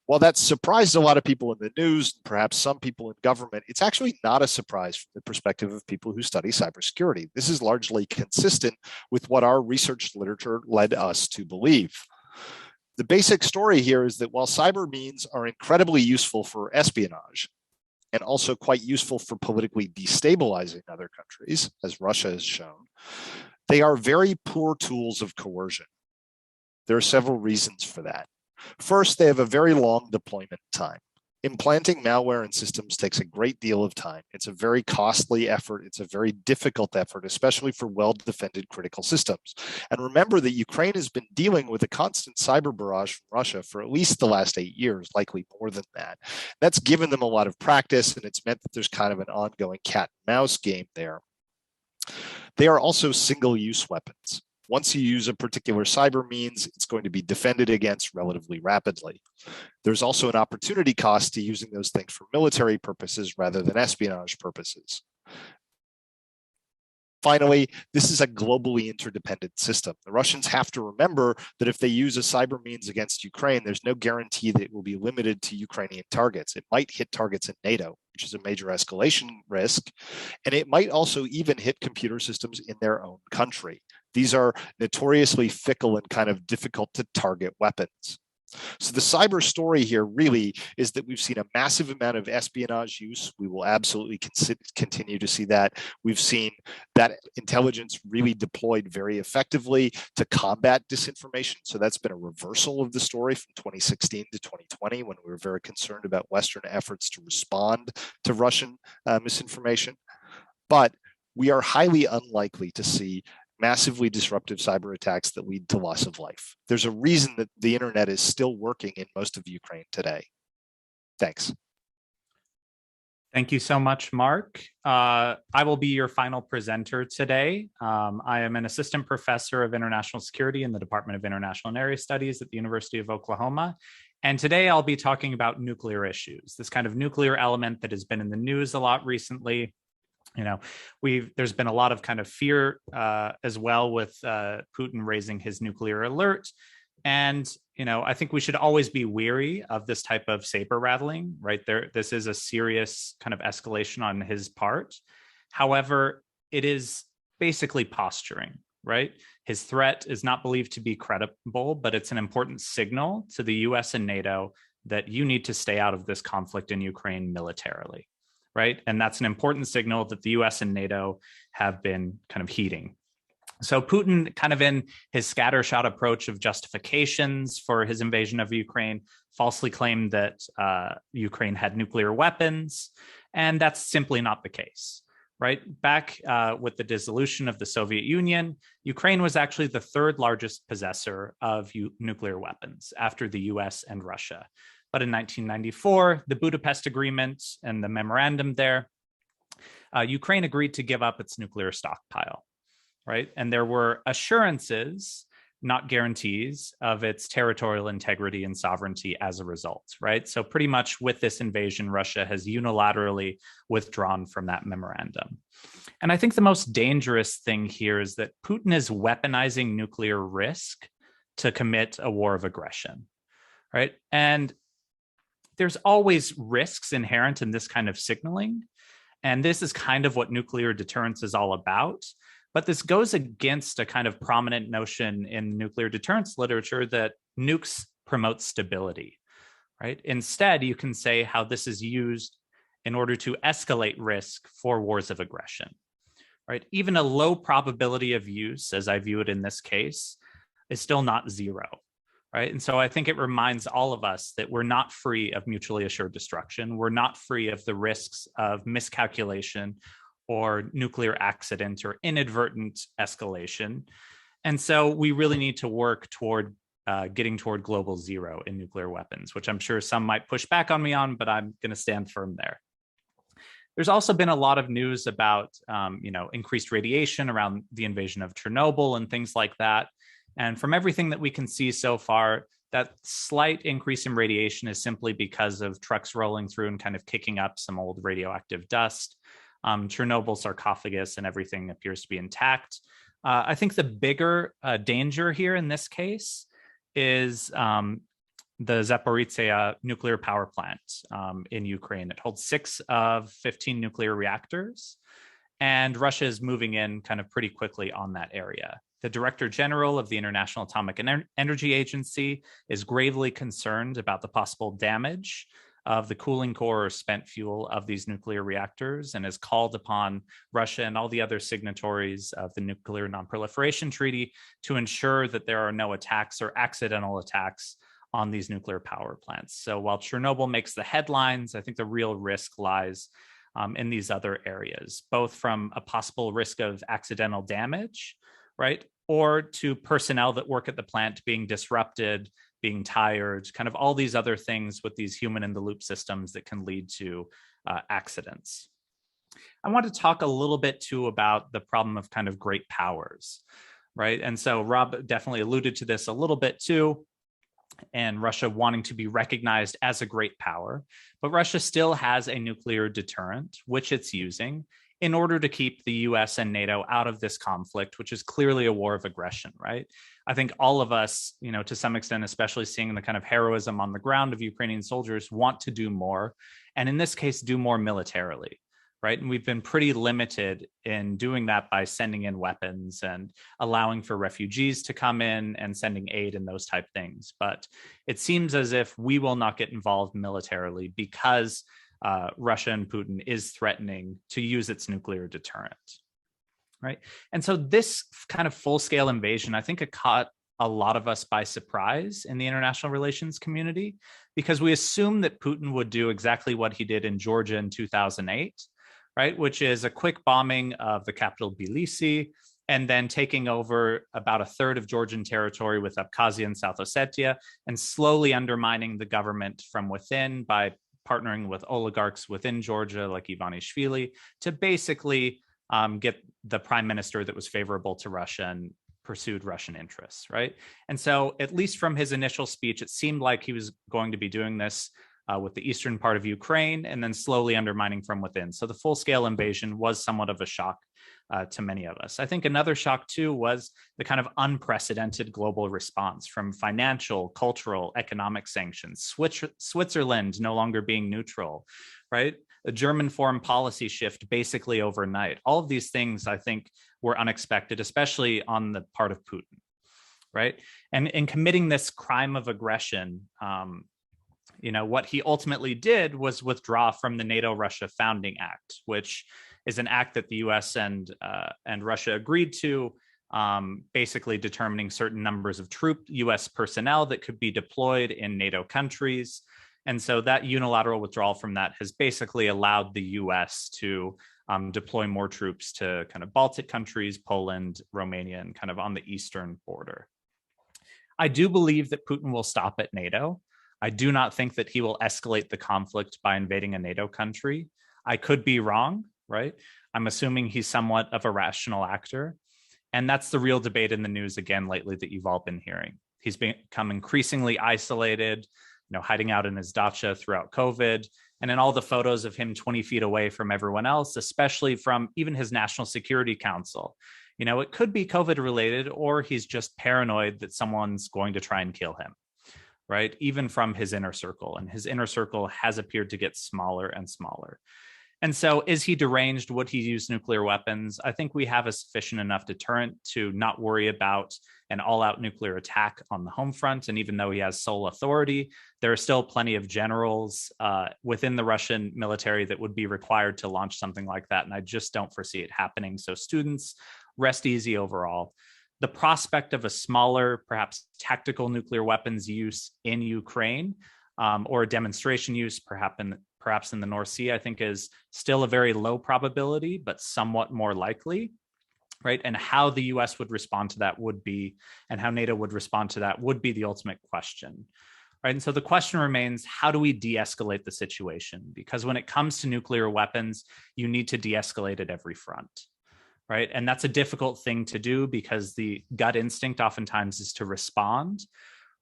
While that surprised a lot of people in the news, perhaps some people in government, it's actually not a surprise from the perspective of people who study cybersecurity. This is largely consistent with what our research literature led us to believe. The basic story here is that while cyber means are incredibly useful for espionage, and also quite useful for politically destabilizing other countries, as Russia has shown, they are very poor tools of coercion. There are several reasons for that. First, they have a very long deployment time. Implanting malware in systems takes a great deal of time. It's a very costly effort. It's a very difficult effort, especially for well-defended critical systems. And remember that Ukraine has been dealing with a constant cyber barrage from Russia for at least the last 8 years, likely more than that. That's given them a lot of practice, and it's meant that there's kind of an ongoing cat and mouse game there. They are also single-use weapons. Once you use a particular cyber means, it's going to be defended against relatively rapidly. There's also an opportunity cost to using those things for military purposes rather than espionage purposes. Finally, this is a globally interdependent system. The Russians have to remember that if they use a cyber means against Ukraine, there's no guarantee that it will be limited to Ukrainian targets. It might hit targets in NATO, which is a major escalation risk, and it might also even hit computer systems in their own country. These are notoriously fickle and kind of difficult to target weapons. So the cyber story here really is that we've seen a massive amount of espionage use. We will absolutely continue to see that. We've seen that intelligence really deployed very effectively to combat disinformation. So that's been a reversal of the story from 2016 to 2020, when we were very concerned about Western efforts to respond to Russian misinformation. But we are highly unlikely to see massively disruptive cyber attacks that lead to loss of life. There's a reason that the internet is still working in most of Ukraine today. Thanks. Thank you so much, Mark. I will be your final presenter today. I am an assistant professor of international security in the Department of International and Area Studies at the University of Oklahoma. And today I'll be talking about nuclear issues, this kind of nuclear element that has been in the news a lot recently. You know, there's been a lot of kind of fear as well with Putin raising his nuclear alert. And, you know, I think we should always be weary of this type of saber rattling, right? This is a serious kind of escalation on his part. However, it is basically posturing, right? His threat is not believed to be credible, but it's an important signal to the US and NATO that you need to stay out of this conflict in Ukraine militarily. Right. And that's an important signal that the US and NATO have been kind of heeding. So Putin, kind of in his scattershot approach of justifications for his invasion of Ukraine, falsely claimed that Ukraine had nuclear weapons. And that's simply not the case. Right. Back with the dissolution of the Soviet Union, Ukraine was actually the third largest possessor of nuclear weapons after the US and Russia. But in 1994, the Budapest Agreement and the memorandum there, Ukraine agreed to give up its nuclear stockpile, right? And there were assurances, not guarantees, of its territorial integrity and sovereignty as a result, right? So pretty much with this invasion, Russia has unilaterally withdrawn from that memorandum. And I think the most dangerous thing here is that Putin is weaponizing nuclear risk to commit a war of aggression, right? And there's always risks inherent in this kind of signaling. And this is kind of what nuclear deterrence is all about. But this goes against a kind of prominent notion in nuclear deterrence literature that nukes promote stability, right? Instead, you can say how this is used in order to escalate risk for wars of aggression, right? Even a low probability of use, as I view it in this case, is still not zero. Right. And so I think it reminds all of us that we're not free of mutually assured destruction. We're not free of the risks of miscalculation or nuclear accident or inadvertent escalation. And so we really need to work toward getting toward global zero in nuclear weapons, which I'm sure some might push back on me on, but I'm going to stand firm there. There's also been a lot of news about, increased radiation around the invasion of Chernobyl and things like that. And from everything that we can see so far, that slight increase in radiation is simply because of trucks rolling through and kind of kicking up some old radioactive dust. Chernobyl sarcophagus and everything appears to be intact. I think the bigger danger here in this case is the Zaporizhzhia nuclear power plant in Ukraine. It holds 6 of 15 nuclear reactors, and Russia is moving in kind of pretty quickly on that area. The Director General of the International Atomic Energy Agency is gravely concerned about the possible damage of the cooling core or spent fuel of these nuclear reactors, and has called upon Russia and all the other signatories of the Nuclear Non-Proliferation Treaty to ensure that there are no attacks or accidental attacks on these nuclear power plants. So while Chernobyl makes the headlines, I think the real risk lies in these other areas, both from a possible risk of accidental damage, right, or to personnel that work at the plant being disrupted, being tired, kind of all these other things with these human-in-the-loop systems that can lead to accidents. I want to talk a little bit too about the problem of kind of great powers, right? And so Rob definitely alluded to this a little bit too, and Russia wanting to be recognized as a great power, but Russia still has a nuclear deterrent, which it's using in order to keep the US and NATO out of this conflict, which is clearly a war of aggression, right? I think all of us, to some extent, especially seeing the kind of heroism on the ground of Ukrainian soldiers, want to do more, and in this case, do more militarily, right? And we've been pretty limited in doing that by sending in weapons and allowing for refugees to come in and sending aid and those type things. But it seems as if we will not get involved militarily because Russia and Putin is threatening to use its nuclear deterrent, right? And so this kind of full-scale invasion, I think it caught a lot of us by surprise in the international relations community, because we assumed that Putin would do exactly what he did in Georgia in 2008, right? Which is a quick bombing of the capital Tbilisi, and then taking over about a third of Georgian territory with Abkhazia and South Ossetia, and slowly undermining the government from within by partnering with oligarchs within Georgia, like Ivanishvili, to basically get the prime minister that was favorable to Russia and pursued Russian interests, right? And so, at least from his initial speech, it seemed like he was going to be doing this with the eastern part of Ukraine and then slowly undermining from within. So the full-scale invasion was somewhat of a shock to many of us. I think another shock, too, was the kind of unprecedented global response from financial, cultural, economic sanctions, Switzerland no longer being neutral, right? A German foreign policy shift basically overnight. All of these things, I think, were unexpected, especially on the part of Putin, right? And in committing this crime of aggression, what he ultimately did was withdraw from the NATO-Russia Founding Act, which is an act that the U.S. and Russia agreed to, basically determining certain numbers of U.S. personnel that could be deployed in NATO countries. And so that unilateral withdrawal from that has basically allowed the U.S. to deploy more troops to kind of Baltic countries, Poland, Romania, and kind of on the eastern border. I do believe that Putin will stop at NATO. I do not think that he will escalate the conflict by invading a NATO country. I could be wrong, right? I'm assuming he's somewhat of a rational actor. And that's the real debate in the news again lately that you've all been hearing. He's become increasingly isolated, hiding out in his dacha throughout COVID. And in all the photos of him 20 feet away from everyone else, especially from even his National Security Council. It could be COVID related, or he's just paranoid that someone's going to try and kill him, right? Even from his inner circle. And his inner circle has appeared to get smaller and smaller. And so is he deranged? Would he use nuclear weapons? I think we have a sufficient enough deterrent to not worry about an all-out nuclear attack on the home front. And even though he has sole authority, there are still plenty of generals within the Russian military that would be required to launch something like that. And I just don't foresee it happening. So students, rest easy overall. The prospect of a smaller, perhaps tactical nuclear weapons use in Ukraine, or a demonstration use perhaps in the North Sea, I think is still a very low probability, but somewhat more likely. right? And how the US would respond to that would be, and how NATO would respond to that would be the ultimate question, right? And so the question remains, how do we de-escalate the situation? Because when it comes to nuclear weapons, you need to de-escalate at every front, right? And that's a difficult thing to do because the gut instinct oftentimes is to respond,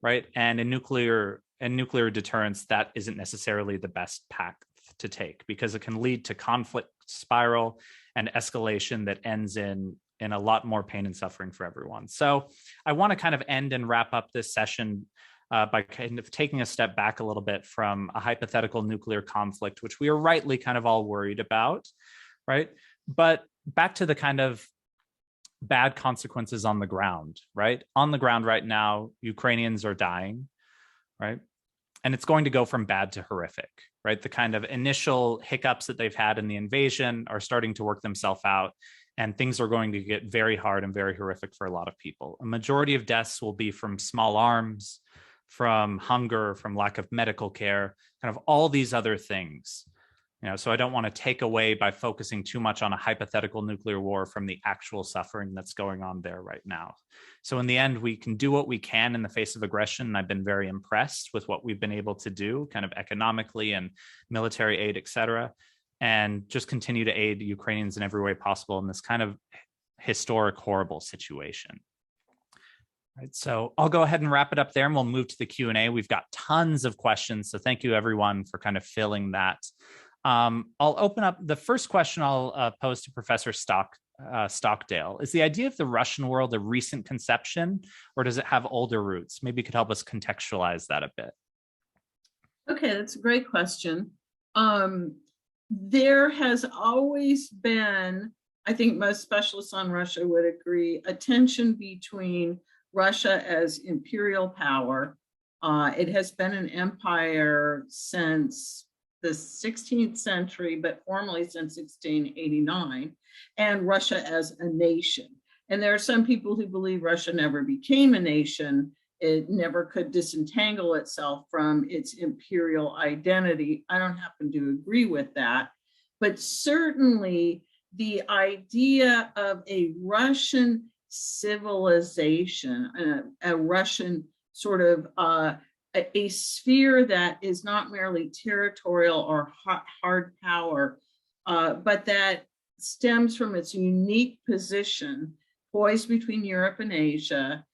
right? And in nuclear deterrence, that isn't necessarily the best path to take because it can lead to conflict spiral and escalation that ends in a lot more pain and suffering for everyone. So I want to kind of end and wrap up this session by kind of taking a step back a little bit from a hypothetical nuclear conflict, which we are rightly kind of all worried about, right? But back to the kind of bad consequences on the ground, right? On the ground right now, Ukrainians are dying, right? And it's going to go from bad to horrific, right? The kind of initial hiccups that they've had in the invasion are starting to work themselves out, and things are going to get very hard and very horrific for a lot of people. A majority of deaths will be from small arms, from hunger, from lack of medical care, kind of all these other things. So I don't want to take away by focusing too much on a hypothetical nuclear war from the actual suffering that's going on there right now. So in the end, we can do what we can in the face of aggression. And I've been very impressed with what we've been able to do kind of economically and military aid, et cetera, and just continue to aid Ukrainians in every way possible in this kind of historic, horrible situation. Right, so I'll go ahead and wrap it up there and we'll move to the Q&A. We've got tons of questions. So thank you everyone for kind of filling that. I'll open up the first question I'll pose to Professor Stockdale. Is the idea of the Russian world a recent conception, or does it have older roots? Maybe you could help us contextualize that a bit. Okay, that's a great question. There has always been, I think most specialists on Russia would agree, a tension between Russia as imperial power. It has been an empire since the 16th century, but formally since 1689, and Russia as a nation. And there are some people who believe Russia never became a nation. It never could disentangle itself from its imperial identity. I don't happen to agree with that. But certainly the idea of a Russian civilization, a Russian sort of a sphere that is not merely territorial or hard power, but that stems from its unique position poised between Europe and Asia,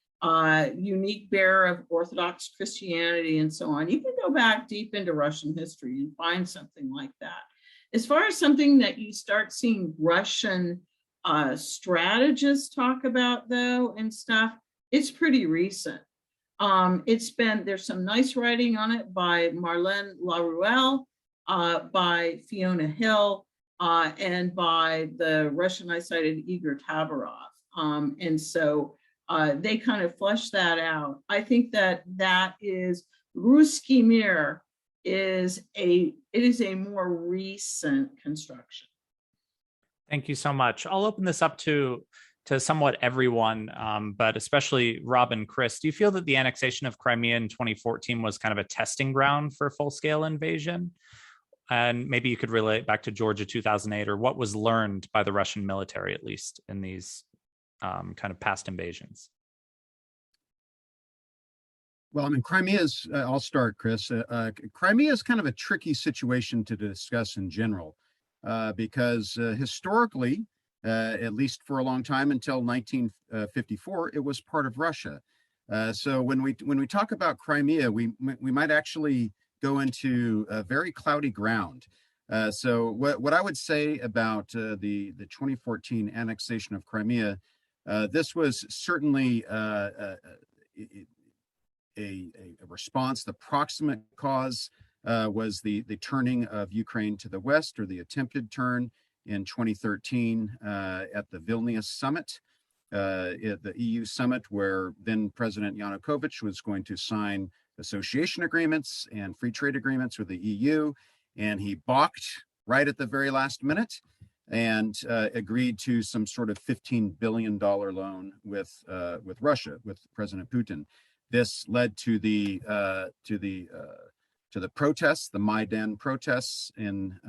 unique bearer of Orthodox Christianity and so on. You can go back deep into Russian history and find something like that. As far as something that you start seeing Russian strategists talk about though and stuff, it's pretty recent. There's some nice writing on it by Marlene Laruelle, by Fiona Hill, and by the Russian I cited Igor Tabarov. And so they kind of flesh that out. I think that is Ruski Mir it is a more recent construction. Thank you so much. I'll open this up to somewhat everyone, but especially Rob and Chris. Do you feel that the annexation of Crimea in 2014 was kind of a testing ground for full-scale invasion? And maybe you could relate back to Georgia 2008, or what was learned by the Russian military, at least in these kind of past invasions? Well, I mean, Crimea's, I'll start, Chris. Crimea is kind of a tricky situation to discuss in general, because historically, at least for a long time until 1954, it was part of Russia. So when we talk about Crimea, we might actually go into a very cloudy ground. So what I would say about the 2014 annexation of Crimea, this was certainly a response. The proximate cause was the turning of Ukraine to the west, or the attempted turn in 2013 at the Vilnius summit, at the EU summit, where then President Yanukovych was going to sign association agreements and free trade agreements with the EU, and he balked right at the very last minute and agreed to some sort of $15 billion loan with Russia, with President Putin. This led to the protests, the Maidan protests in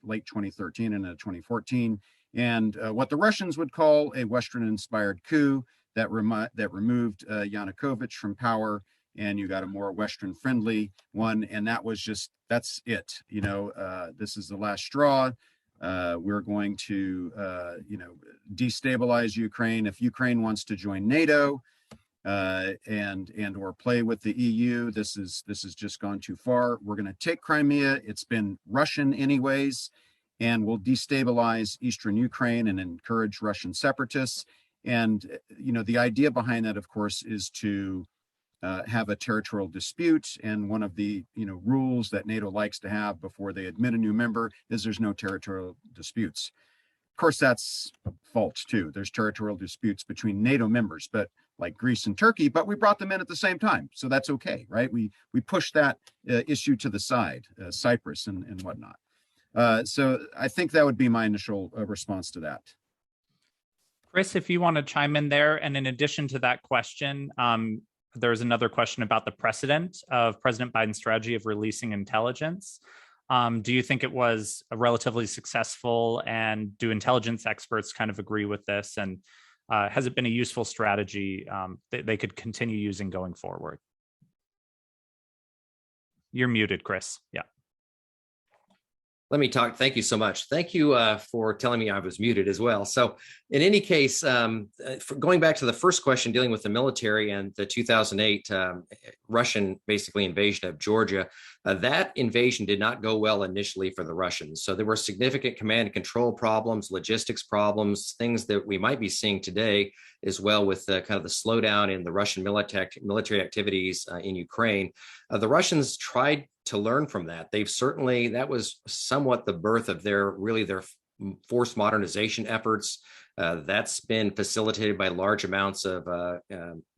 late 2013 and 2014, and what the Russians would call a Western-inspired coup that removed Yanukovych from power, and you got a more Western-friendly one, and that's it. This is the last straw. We're going to, destabilize Ukraine. If Ukraine wants to join NATO and or play with the EU, this has just gone too far. We're going to take Crimea. It's been Russian anyways, and we'll destabilize Eastern Ukraine and encourage Russian separatists. And the idea behind that, of course, is to have a territorial dispute. And one of the rules that NATO likes to have before they admit a new member is there's no territorial disputes. Of course, that's false too. There's territorial disputes between NATO members, but like Greece and Turkey, but we brought them in at the same time, so that's okay, right? We pushed that issue to the side, Cyprus and whatnot. So I think that would be my initial response to that. Chris, if you want to chime in there, and in addition to that question, there's another question about the precedent of President Biden's strategy of releasing intelligence. Do you think it was a relatively successful, and do intelligence experts kind of agree with this? And has it been a useful strategy that they could continue using going forward? You're muted, Chris. Yeah. Let me talk. Thank you so much. Thank you for telling me I was muted as well. So in any case, going back to the first question dealing with the military and the 2008 Russian basically invasion of Georgia, that invasion did not go well initially for the Russians. So there were significant command and control problems, logistics problems, things that we might be seeing today as well with kind of the slowdown in the Russian military activities in Ukraine. The Russians tried to learn from that. That was somewhat the birth of their force modernization efforts. That's been facilitated by large amounts of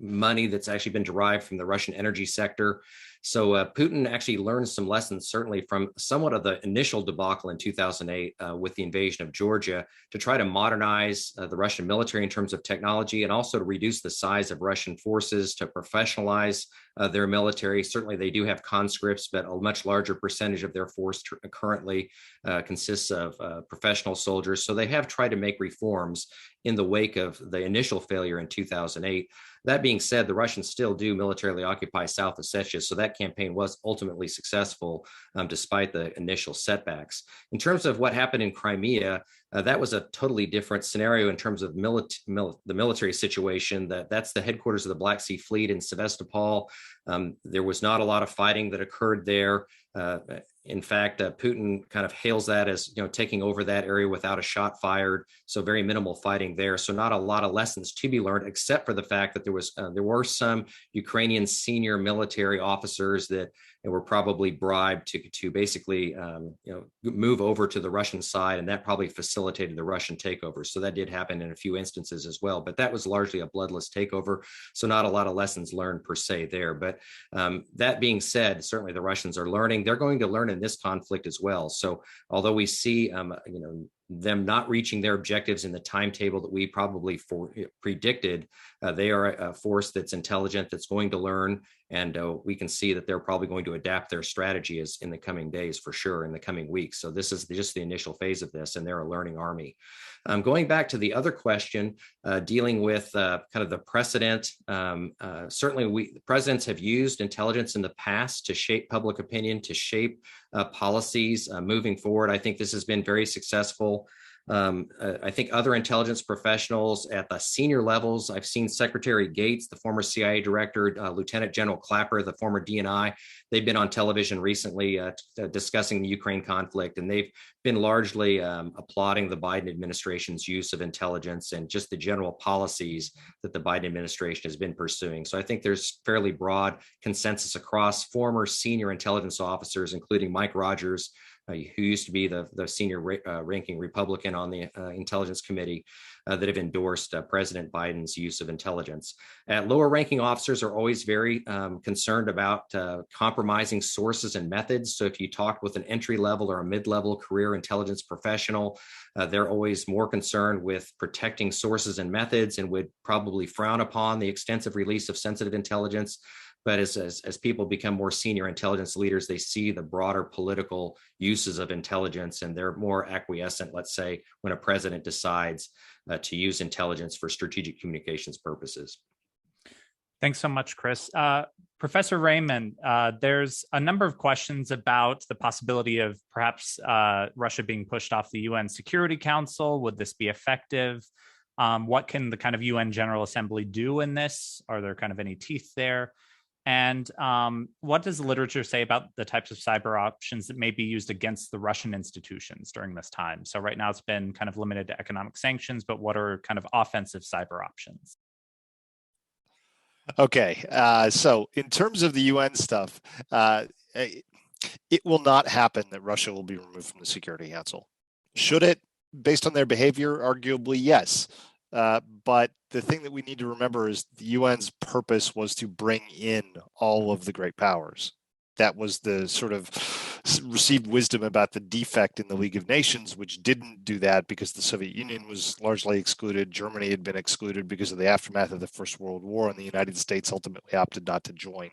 money that's actually been derived from the Russian energy sector. So Putin actually learned some lessons, certainly from somewhat of the initial debacle in 2008 with the invasion of Georgia, to try to modernize the Russian military in terms of technology, and also to reduce the size of Russian forces, to professionalize their military. Certainly they do have conscripts, but a much larger percentage of their force currently consists of professional soldiers. So they have tried to make reforms in the wake of the initial failure in 2008. That being said, the Russians still do militarily occupy South Ossetia, so that campaign was ultimately successful despite the initial setbacks. In terms of what happened in Crimea, that was a totally different scenario in terms of the military situation. That's the headquarters of the Black Sea Fleet in Sevastopol. There was not a lot of fighting that occurred there. In fact, Putin kind of hails that as taking over that area without a shot fired, so very minimal fighting there. So not a lot of lessons to be learned, except for the fact that there were some Ukrainian senior military officers that were probably bribed to basically move over to the Russian side, and that probably facilitated the Russian takeover. So that did happen in a few instances as well, but that was largely a bloodless takeover. So not a lot of lessons learned per se there. But that being said, certainly the Russians are learning. They're going to learn in this conflict as well. So although we see them not reaching their objectives in the timetable that we probably predicted, they are a force that's intelligent, that's going to learn, and we can see that they're probably going to adapt their strategy in the coming days, for sure, in the coming weeks. So this is just the initial phase of this, and they're a learning army. Going back to the other question, dealing with kind of the precedent, certainly presidents have used intelligence in the past to shape public opinion, to shape policies moving forward. I think this has been very successful. I think other intelligence professionals at the senior levels, I've seen Secretary Gates, the former CIA director, Lieutenant General Clapper, the former DNI, they've been on television recently discussing the Ukraine conflict, and they've been largely applauding the Biden administration's use of intelligence and just the general policies that the Biden administration has been pursuing. So I think there's fairly broad consensus across former senior intelligence officers, including Mike Rogers, who used to be the senior ranking Republican on the Intelligence Committee, that have endorsed President Biden's use of intelligence. Lower ranking officers are always very concerned about compromising sources and methods. So if you talk with an entry level or a mid-level career intelligence professional, they're always more concerned with protecting sources and methods, and would probably frown upon the extensive release of sensitive intelligence. But as people become more senior intelligence leaders, they see the broader political uses of intelligence, and they're more acquiescent, let's say, when a president decides to use intelligence for strategic communications purposes. Thanks so much, Chris. Professor Raymond, there's a number of questions about the possibility of perhaps Russia being pushed off the UN Security Council. Would this be effective? What can the kind of UN General Assembly do in this? Are there kind of any teeth there? And what does the literature say about the types of cyber options that may be used against the Russian institutions during this time? So right now it's been kind of limited to economic sanctions, but what are kind of offensive cyber options? Okay, so in terms of the UN stuff, it will not happen that Russia will be removed from the Security Council. Should it, based on their behavior? Arguably, yes. But the thing that we need to remember is the UN's purpose was to bring in all of the great powers. That was the sort of received wisdom about the defect in the League of Nations, which didn't do that because the Soviet Union was largely excluded. Germany had been excluded because of the aftermath of the First World War, and the United States ultimately opted not to join.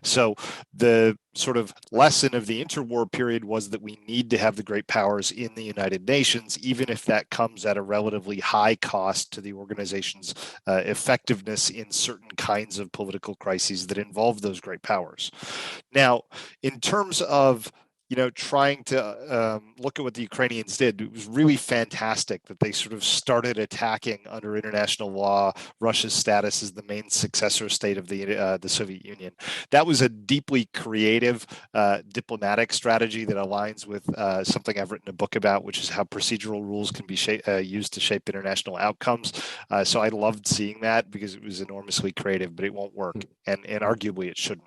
So the sort of lesson of the interwar period was that we need to have the great powers in the United Nations, even if that comes at a relatively high cost to the organization's effectiveness in certain kinds of political crises that involve those great powers. Now, in terms of trying to look at what the Ukrainians did, it was really fantastic that they sort of started attacking under international law Russia's status as the main successor state of the Soviet Union. That was a deeply creative diplomatic strategy that aligns with something I've written a book about, which is how procedural rules can be used to shape international outcomes. So I loved seeing that because it was enormously creative, but it won't work, and arguably it shouldn't.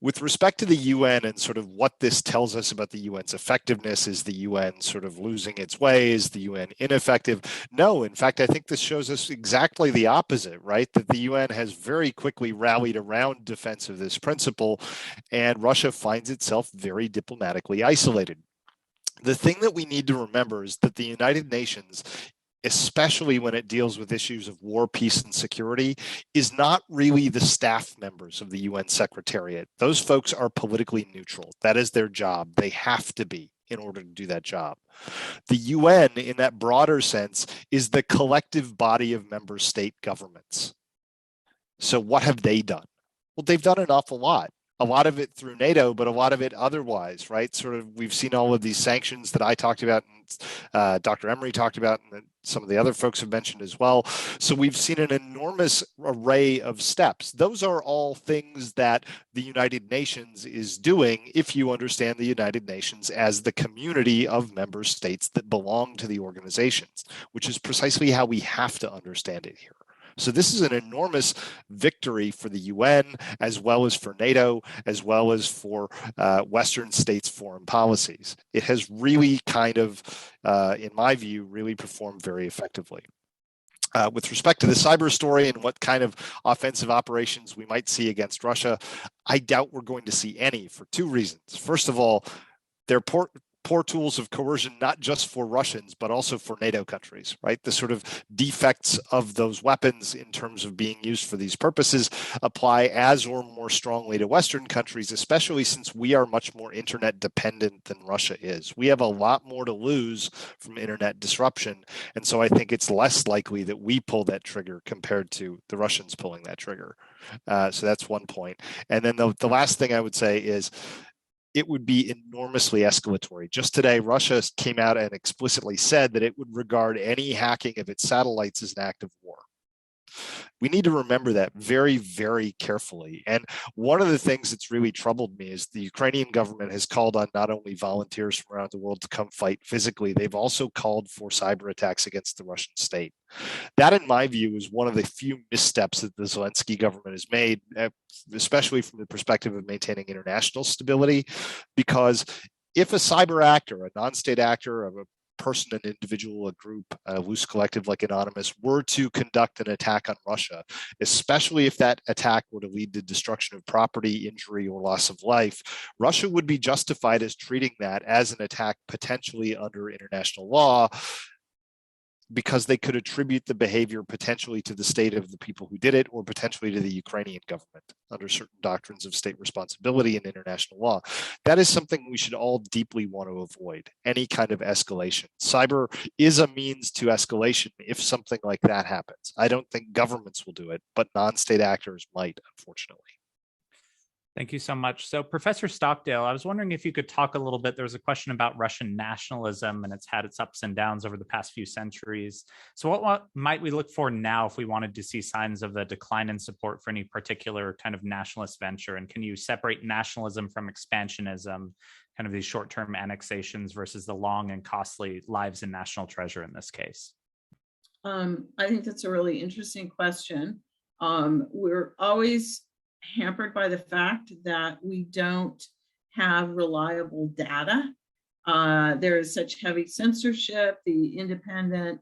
With respect to the UN and sort of what this tells us about the UN's effectiveness, is the UN sort of losing its way? Is the UN ineffective? No, in fact, I think this shows us exactly the opposite, right? That the UN has very quickly rallied around defense of this principle, and Russia finds itself very diplomatically isolated. The thing that we need to remember is that the United Nations, especially when it deals with issues of war, peace, and security, is not really the staff members of the UN Secretariat. Those folks are politically neutral. That is their job. They have to be in order to do that job. The UN, in that broader sense, is the collective body of member state governments. So what have they done? Well, they've done an awful lot. A lot of it through NATO, but a lot of it otherwise, right? Sort of, we've seen all of these sanctions that I talked about, and Dr. Emery talked about, and some of the other folks have mentioned as well. So we've seen an enormous array of steps. Those are all things that the United Nations is doing, if you understand the United Nations as the community of member states that belong to the organizations, which is precisely how we have to understand it here. So this is an enormous victory for the UN, as well as for NATO, as well as for Western states' foreign policies. It has really kind of, in my view, really performed very effectively. With respect to the cyber story and what kind of offensive operations we might see against Russia, I doubt we're going to see any, for two reasons. First of all, they're poor tools of coercion, not just for Russians, but also for NATO countries, right? The sort of defects of those weapons in terms of being used for these purposes apply as or more strongly to Western countries, especially since we are much more internet dependent than Russia is. We have a lot more to lose from internet disruption. And so I think it's less likely that we pull that trigger compared to the Russians pulling that trigger. So that's one point. And then the last thing I would say is, it would be enormously escalatory. Just today, Russia came out and explicitly said that it would regard any hacking of its satellites as an act of war. We need to remember that very, very carefully. And one of the things that's really troubled me is the Ukrainian government has called on not only volunteers from around the world to come fight physically, they've also called for cyber attacks against the Russian state. That, in my view, is one of the few missteps that the Zelensky government has made, especially from the perspective of maintaining international stability, because if a cyber actor, a non-state actor, a person, an individual, a group, a loose collective like Anonymous, were to conduct an attack on Russia, especially if that attack were to lead to destruction of property, injury, or loss of life, Russia would be justified as treating that as an attack potentially under international law, because they could attribute the behavior potentially to the state of the people who did it, or potentially to the Ukrainian government under certain doctrines of state responsibility and international law. That is something we should all deeply want to avoid, any kind of escalation. Cyber is a means to escalation if something like that happens. I don't think governments will do it, but non-state actors might, unfortunately. Thank you so much. So Professor Stockdale, I was wondering if you could talk a little bit. There was a question about Russian nationalism, and it's had its ups and downs over the past few centuries. So what might we look for now if we wanted to see signs of a decline in support for any particular kind of nationalist venture? And can you separate nationalism from expansionism, kind of these short-term annexations versus the long and costly lives in national treasure in this case? I think that's a really interesting question. We're always hampered by the fact that we don't have reliable data. There is such heavy censorship. The independent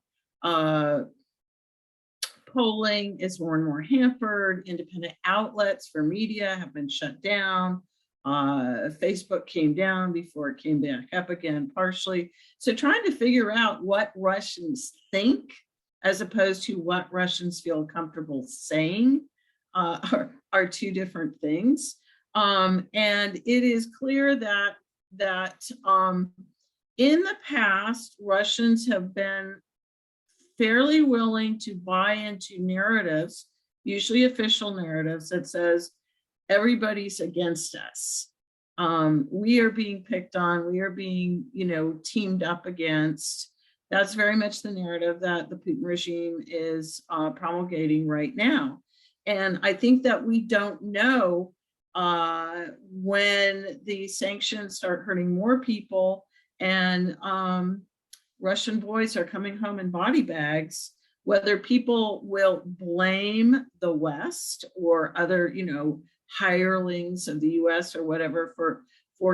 polling is more and more hampered. Independent outlets for media have been shut down. Facebook came down before it came back up again partially. So trying to figure out what Russians think as opposed to what Russians feel comfortable saying are two different things. And it is clear that in the past, Russians have been fairly willing to buy into narratives, usually official narratives, that says everybody's against us. We are being picked on. We are being, teamed up against. That's very much the narrative that the Putin regime is promulgating right now. And I think that we don't know when the sanctions start hurting more people and Russian boys are coming home in body bags, whether people will blame the West or other, hirelings of the US or whatever for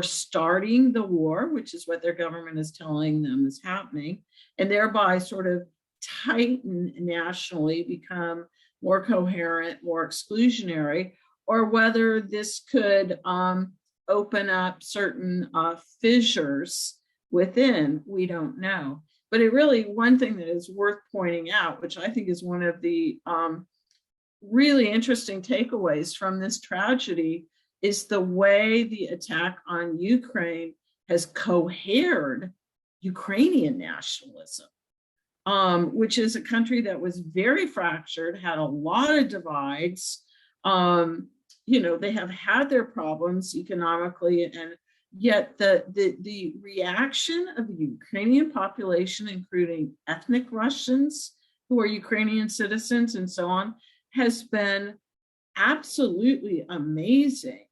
starting the war, which is what their government is telling them is happening, and thereby sort of tighten nationally, become more coherent, more exclusionary, or whether this could open up certain fissures within, we don't know. But one thing that is worth pointing out, which I think is one of the really interesting takeaways from this tragedy, is the way the attack on Ukraine has cohered Ukrainian nationalism. Which is a country that was very fractured, had a lot of divides. They have had their problems economically, and yet the reaction of the Ukrainian population, including ethnic Russians who are Ukrainian citizens and so on, has been absolutely amazing.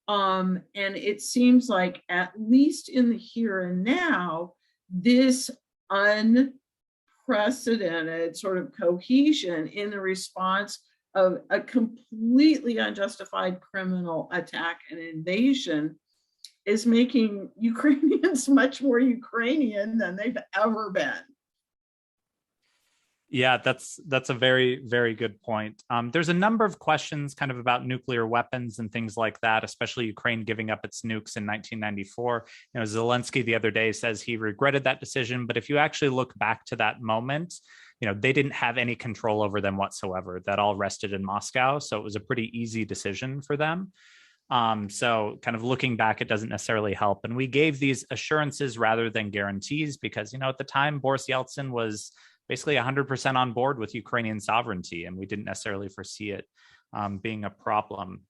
And it seems like, at least in the here and now, this unprecedented sort of cohesion in the response of a completely unjustified criminal attack and invasion is making Ukrainians much more Ukrainian than they've ever been. Yeah, that's a very, very good point. There's a number of questions kind of about nuclear weapons and things like that, especially Ukraine giving up its nukes in 1994. Zelensky the other day says he regretted that decision, but if you actually look back to that moment, they didn't have any control over them whatsoever. That all rested in Moscow, so it was a pretty easy decision for them. So kind of looking back, it doesn't necessarily help. And we gave these assurances rather than guarantees because, at the time, Boris Yeltsin was basically 100% on board with Ukrainian sovereignty, and we didn't necessarily foresee it being a problem.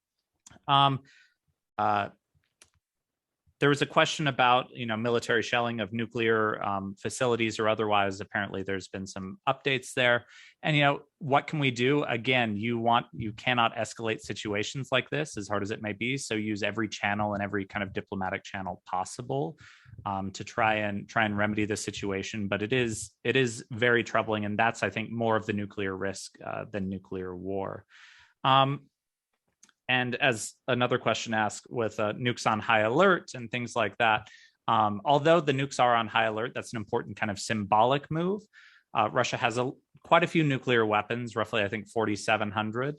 There was a question about, military shelling of nuclear facilities or otherwise. Apparently, there's been some updates there. And, what can we do? Again, you cannot escalate situations like this, as hard as it may be. So use every channel and every kind of diplomatic channel possible to try and remedy the situation. But it is very troubling, and that's, I think, more of the nuclear risk than nuclear war. And as another question asked, with nukes on high alert and things like that, although the nukes are on high alert, that's an important kind of symbolic move. Russia has quite a few nuclear weapons, roughly, I think, 4,700.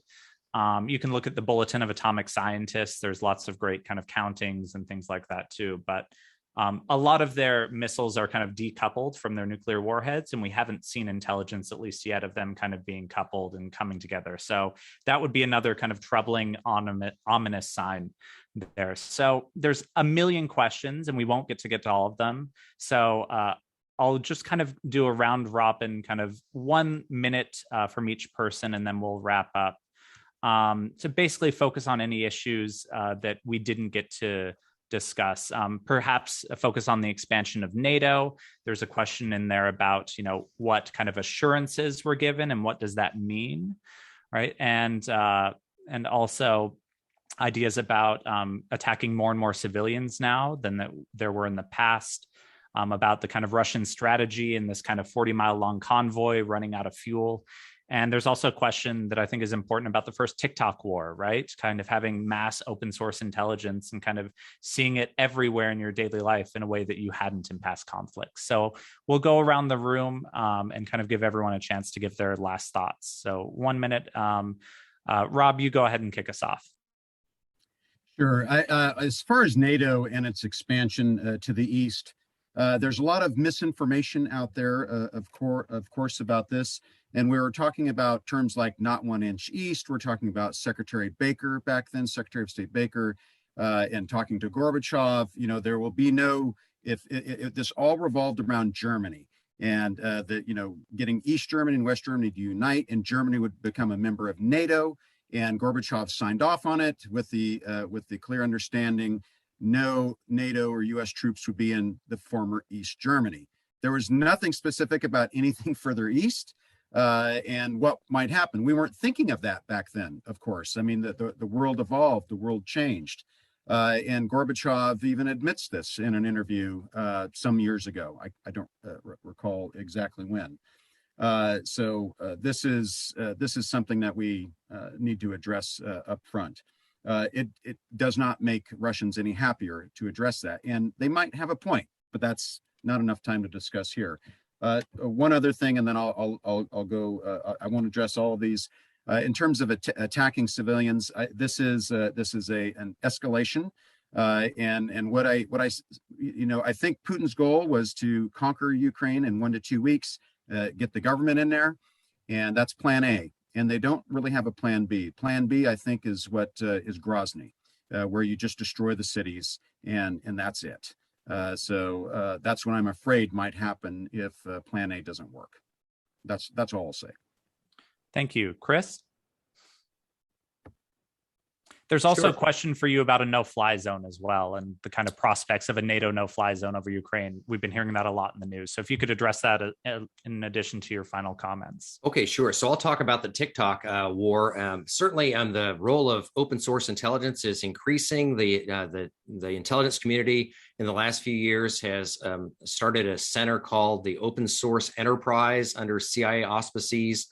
You can look at the Bulletin of Atomic Scientists. There's lots of great kind of countings and things like that too. But A lot of their missiles are kind of decoupled from their nuclear warheads, and we haven't seen intelligence, at least yet, of them kind of being coupled and coming together. So that would be another kind of troubling, ominous sign there. So there's a million questions, and we won't get to all of them. So I'll just kind of do a round robin, kind of 1 minute from each person, and then we'll wrap up. To basically focus on any issues that we didn't get to discuss. Perhaps a focus on the expansion of NATO. There's a question in there about, what kind of assurances were given and what does that mean, right? And also ideas about attacking more and more civilians now than there were in the past, about the kind of Russian strategy and this kind of 40-mile long convoy running out of fuel. And there's also a question that I think is important about the first TikTok war, right? Kind of having mass open source intelligence and kind of seeing it everywhere in your daily life in a way that you hadn't in past conflicts. So we'll go around the room and kind of give everyone a chance to give their last thoughts. So 1 minute. Rob, you go ahead and kick us off. Sure. As far as NATO and its expansion to the east, there's a lot of misinformation out there, of course, about this. And we were talking about terms like not 1 inch east. We're talking about Secretary Baker back then, Secretary of State Baker, and talking to Gorbachev. There will be no, if this all revolved around Germany and getting East Germany and West Germany to unite, and Germany would become a member of NATO. And Gorbachev signed off on it with the clear understanding no NATO or U.S. troops would be in the former East Germany. There was nothing specific about anything further east and what might happen. We weren't thinking of that back then, of course. I mean, the world evolved, the world changed. And Gorbachev even admits this in an interview some years ago. I don't recall exactly when. So this is something that we need to address up front. It does not make Russians any happier to address that. And they might have a point, but that's not enough time to discuss here. One other thing, and then I'll go, I won't address all of these. In terms of attacking civilians, this is an escalation. And what I think Putin's goal was to conquer Ukraine in 1 to 2 weeks, get the government in there, and that's plan A. And they don't really have a plan B. Plan B, I think, is what is Grozny, where you just destroy the cities and that's it. So that's what I'm afraid might happen if plan A doesn't work. That's all I'll say. Thank you. Chris? There's also a question for you about a no-fly zone as well, and the kind of prospects of a NATO no-fly zone over Ukraine. We've been hearing that a lot in the news. So if you could address that in addition to your final comments. Okay, sure. So I'll talk about the TikTok war. Certainly, the role of open source intelligence is increasing. The intelligence community in the last few years has started a center called the Open Source Enterprise under CIA auspices.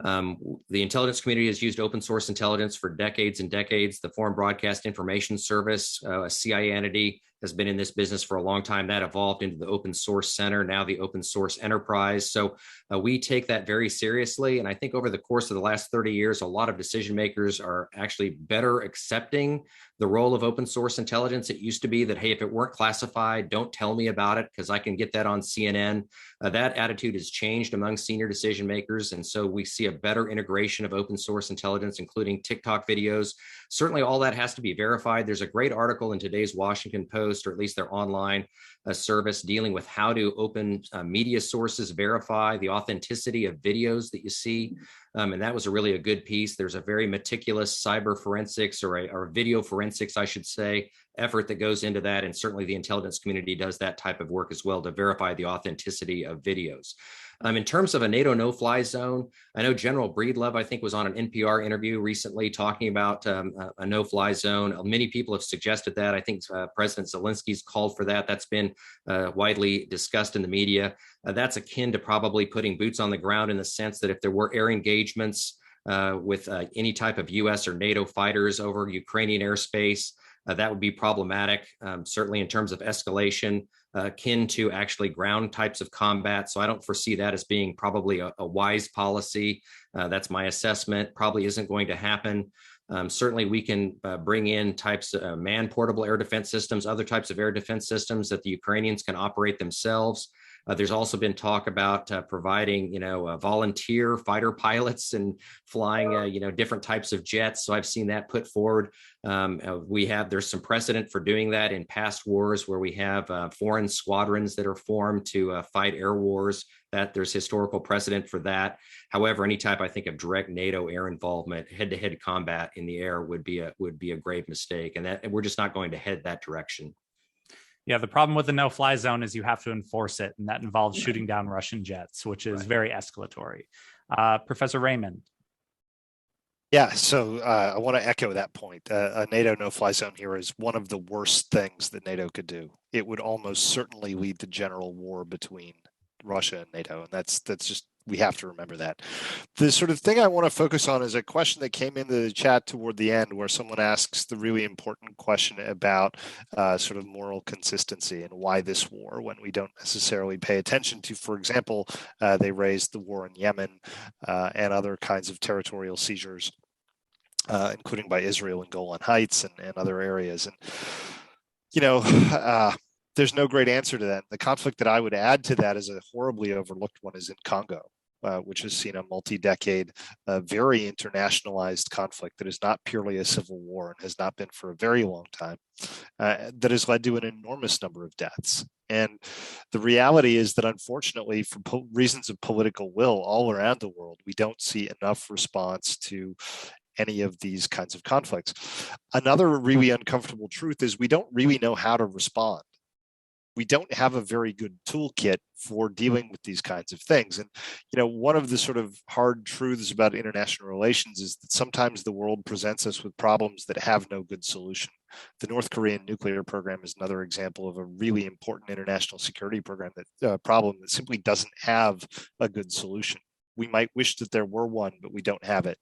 The intelligence community has used open source intelligence for decades and decades. The Foreign Broadcast Information Service, a CIA entity, has been in this business for a long time. That evolved into the Open Source Center, now the Open Source Enterprise. So we take that very seriously. And I think over the course of the last 30 years, a lot of decision makers are actually better accepting the role of open source intelligence. It used to be that, hey, if it weren't classified, don't tell me about it because I can get that on CNN. That attitude has changed among senior decision makers. And so we see a better integration of open source intelligence, including TikTok videos. Certainly all that has to be verified. There's a great article in today's Washington Post, or at least their online service, dealing with how to open media sources verify the authenticity of videos that you see. And that was a good piece. There's a very meticulous cyber forensics or video forensics, I should say, effort that goes into that. And certainly the intelligence community does that type of work as well to verify the authenticity of videos. In terms of a NATO no-fly zone, I know General Breedlove, I think, was on an NPR interview recently talking about a no-fly zone. Many people have suggested that. I think President Zelensky's called for that. That's been widely discussed in the media. That's akin to probably putting boots on the ground in the sense that if there were air engagements with any type of U.S. or NATO fighters over Ukrainian airspace, that would be problematic, certainly in terms of escalation, akin to actually ground types of combat. So I don't foresee that as being probably a wise policy. That's my assessment. Probably isn't going to happen. Certainly, we can bring in types of man-portable air defense systems, other types of air defense systems that the Ukrainians can operate themselves. There's also been talk about providing, volunteer fighter pilots and flying, different types of jets. So I've seen that put forward. There's some precedent for doing that in past wars where we have foreign squadrons that are formed to fight air wars. That there's historical precedent for that. However, any type, I think, of direct NATO air involvement, head-to-head combat in the air would be a grave mistake, and we're just not going to head that direction. Yeah, the problem with the no-fly zone is you have to enforce it, and that involves shooting down Russian jets, which is very escalatory. Professor Raymond. Yeah, so I want to echo that point. A NATO no-fly zone here is one of the worst things that NATO could do. It would almost certainly lead to general war between Russia and NATO, and that's just, we have to remember that. The sort of thing I want to focus on is a question that came into the chat toward the end, where someone asks the really important question about sort of moral consistency and why this war, when we don't necessarily pay attention to, for example, they raised the war in Yemen and other kinds of territorial seizures, including by Israel in Golan Heights and other areas. And, there's no great answer to that. The conflict that I would add to that is a horribly overlooked one is in Congo, which has seen a multi-decade, very internationalized conflict that is not purely a civil war and has not been for a very long time, that has led to an enormous number of deaths. And the reality is that, unfortunately, for reasons of political will all around the world, we don't see enough response to any of these kinds of conflicts. Another really uncomfortable truth is we don't really know how to respond. We don't have a very good toolkit for dealing with these kinds of things. And, one of the sort of hard truths about international relations is that sometimes the world presents us with problems that have no good solution. The North Korean nuclear program is another example of a really important international security problem that simply doesn't have a good solution. We might wish that there were one, but we don't have it.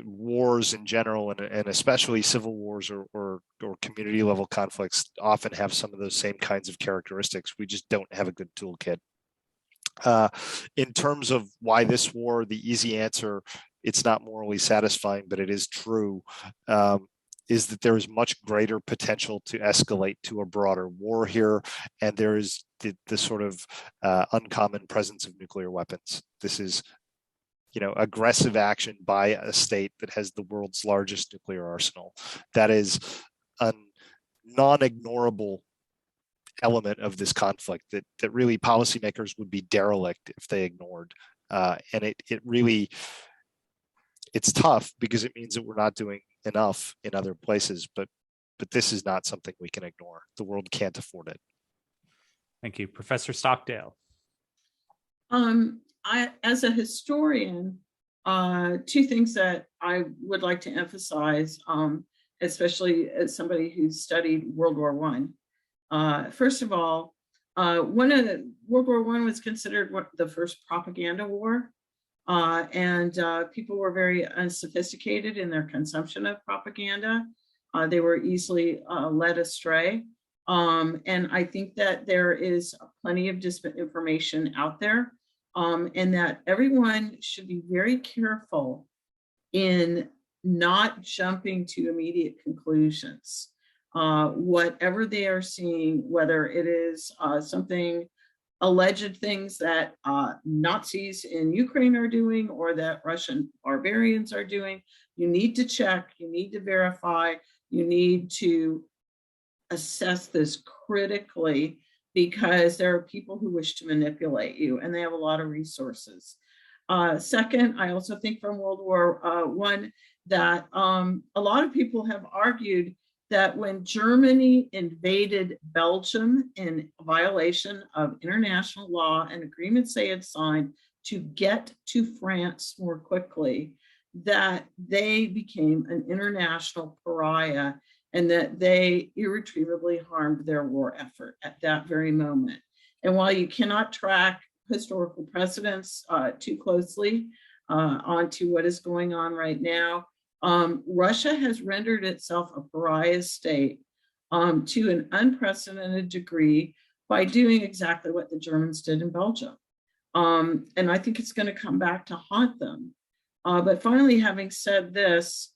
Wars in general, and especially civil wars or community level conflicts, often have some of those same kinds of characteristics. We just don't have a good toolkit. In terms of why this war, the easy answer, it's not morally satisfying, but it is true, is that there is much greater potential to escalate to a broader war here, and there is the sort of uncommon presence of nuclear weapons. This is aggressive action by a state that has the world's largest nuclear arsenal. That is a non-ignorable element of this conflict that really policymakers would be derelict if they ignored. And it's tough because it means that we're not doing enough in other places, but this is not something we can ignore. The world can't afford it. Thank you. Professor Stockdale. As a historian, two things that I would like to emphasize, especially as somebody who's studied World War I. First of all, World War I was considered the first propaganda war, and people were very unsophisticated in their consumption of propaganda. They were easily led astray. And I think that there is plenty of disinformation out there. And that everyone should be very careful in not jumping to immediate conclusions. Whatever they are seeing, whether it is alleged things that Nazis in Ukraine are doing or that Russian barbarians are doing, you need to check, you need to verify, you need to assess this critically, because there are people who wish to manipulate you, and they have a lot of resources. Second, I also think from World War I that a lot of people have argued that when Germany invaded Belgium in violation of international law and agreements they had signed to get to France more quickly, that they became an international pariah and that they irretrievably harmed their war effort at that very moment. And while you cannot track historical precedents too closely onto what is going on right now, Russia has rendered itself a pariah state to an unprecedented degree by doing exactly what the Germans did in Belgium. And I think it's going to come back to haunt them. But finally, having said this,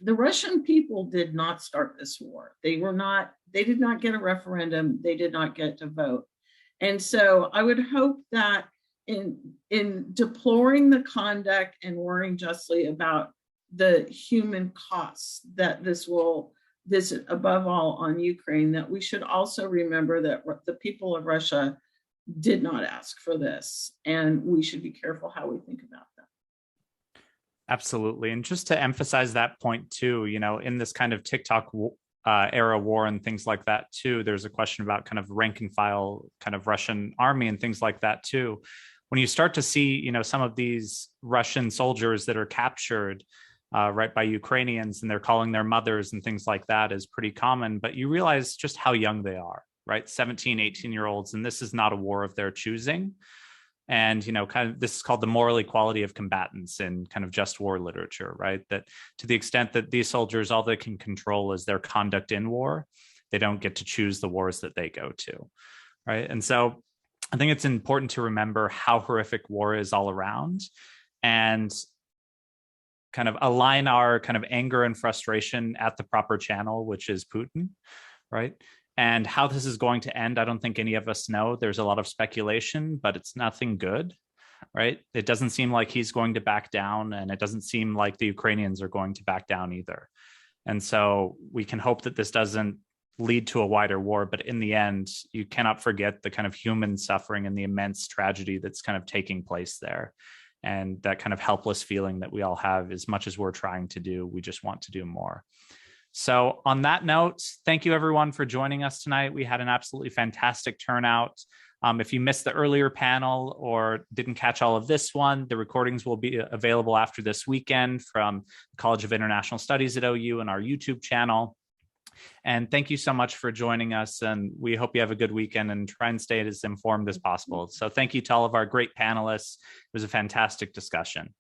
the Russian people did not start this war. They did not get a referendum. They did not get to vote. And so I would hope that in deploring the conduct and worrying justly about the human costs that this will visit above all on Ukraine, that we should also remember that the people of Russia did not ask for this, and we should be careful how we think about that. Absolutely. And just to emphasize that point too, in this kind of TikTok era war and things like that too, there's a question about kind of rank and file kind of Russian army and things like that too. When you start to see, some of these Russian soldiers that are captured right by Ukrainians, and they're calling their mothers and things like that, is pretty common, but you realize just how young they are, right? 17, 18-year-olds, and this is not a war of their choosing. And, kind of this is called the moral equality of combatants in kind of just war literature, right? That to the extent that these soldiers, all they can control is their conduct in war, they don't get to choose the wars that they go to, right? And so I think it's important to remember how horrific war is all around, and kind of align our kind of anger and frustration at the proper channel, which is Putin, right? And how this is going to end, I don't think any of us know. There's a lot of speculation, but it's nothing good, right? It doesn't seem like he's going to back down, and it doesn't seem like the Ukrainians are going to back down either. And so we can hope that this doesn't lead to a wider war, but in the end, you cannot forget the kind of human suffering and the immense tragedy that's kind of taking place there. And that kind of helpless feeling that we all have, as much as we're trying to do, we just want to do more. So on that note, thank you everyone for joining us tonight. We had an absolutely fantastic turnout. If you missed the earlier panel or didn't catch all of this one, the recordings will be available after this weekend from the College of International Studies at OU and our YouTube channel. And thank you so much for joining us. And we hope you have a good weekend and try and stay as informed as possible. So thank you to all of our great panelists. It was a fantastic discussion.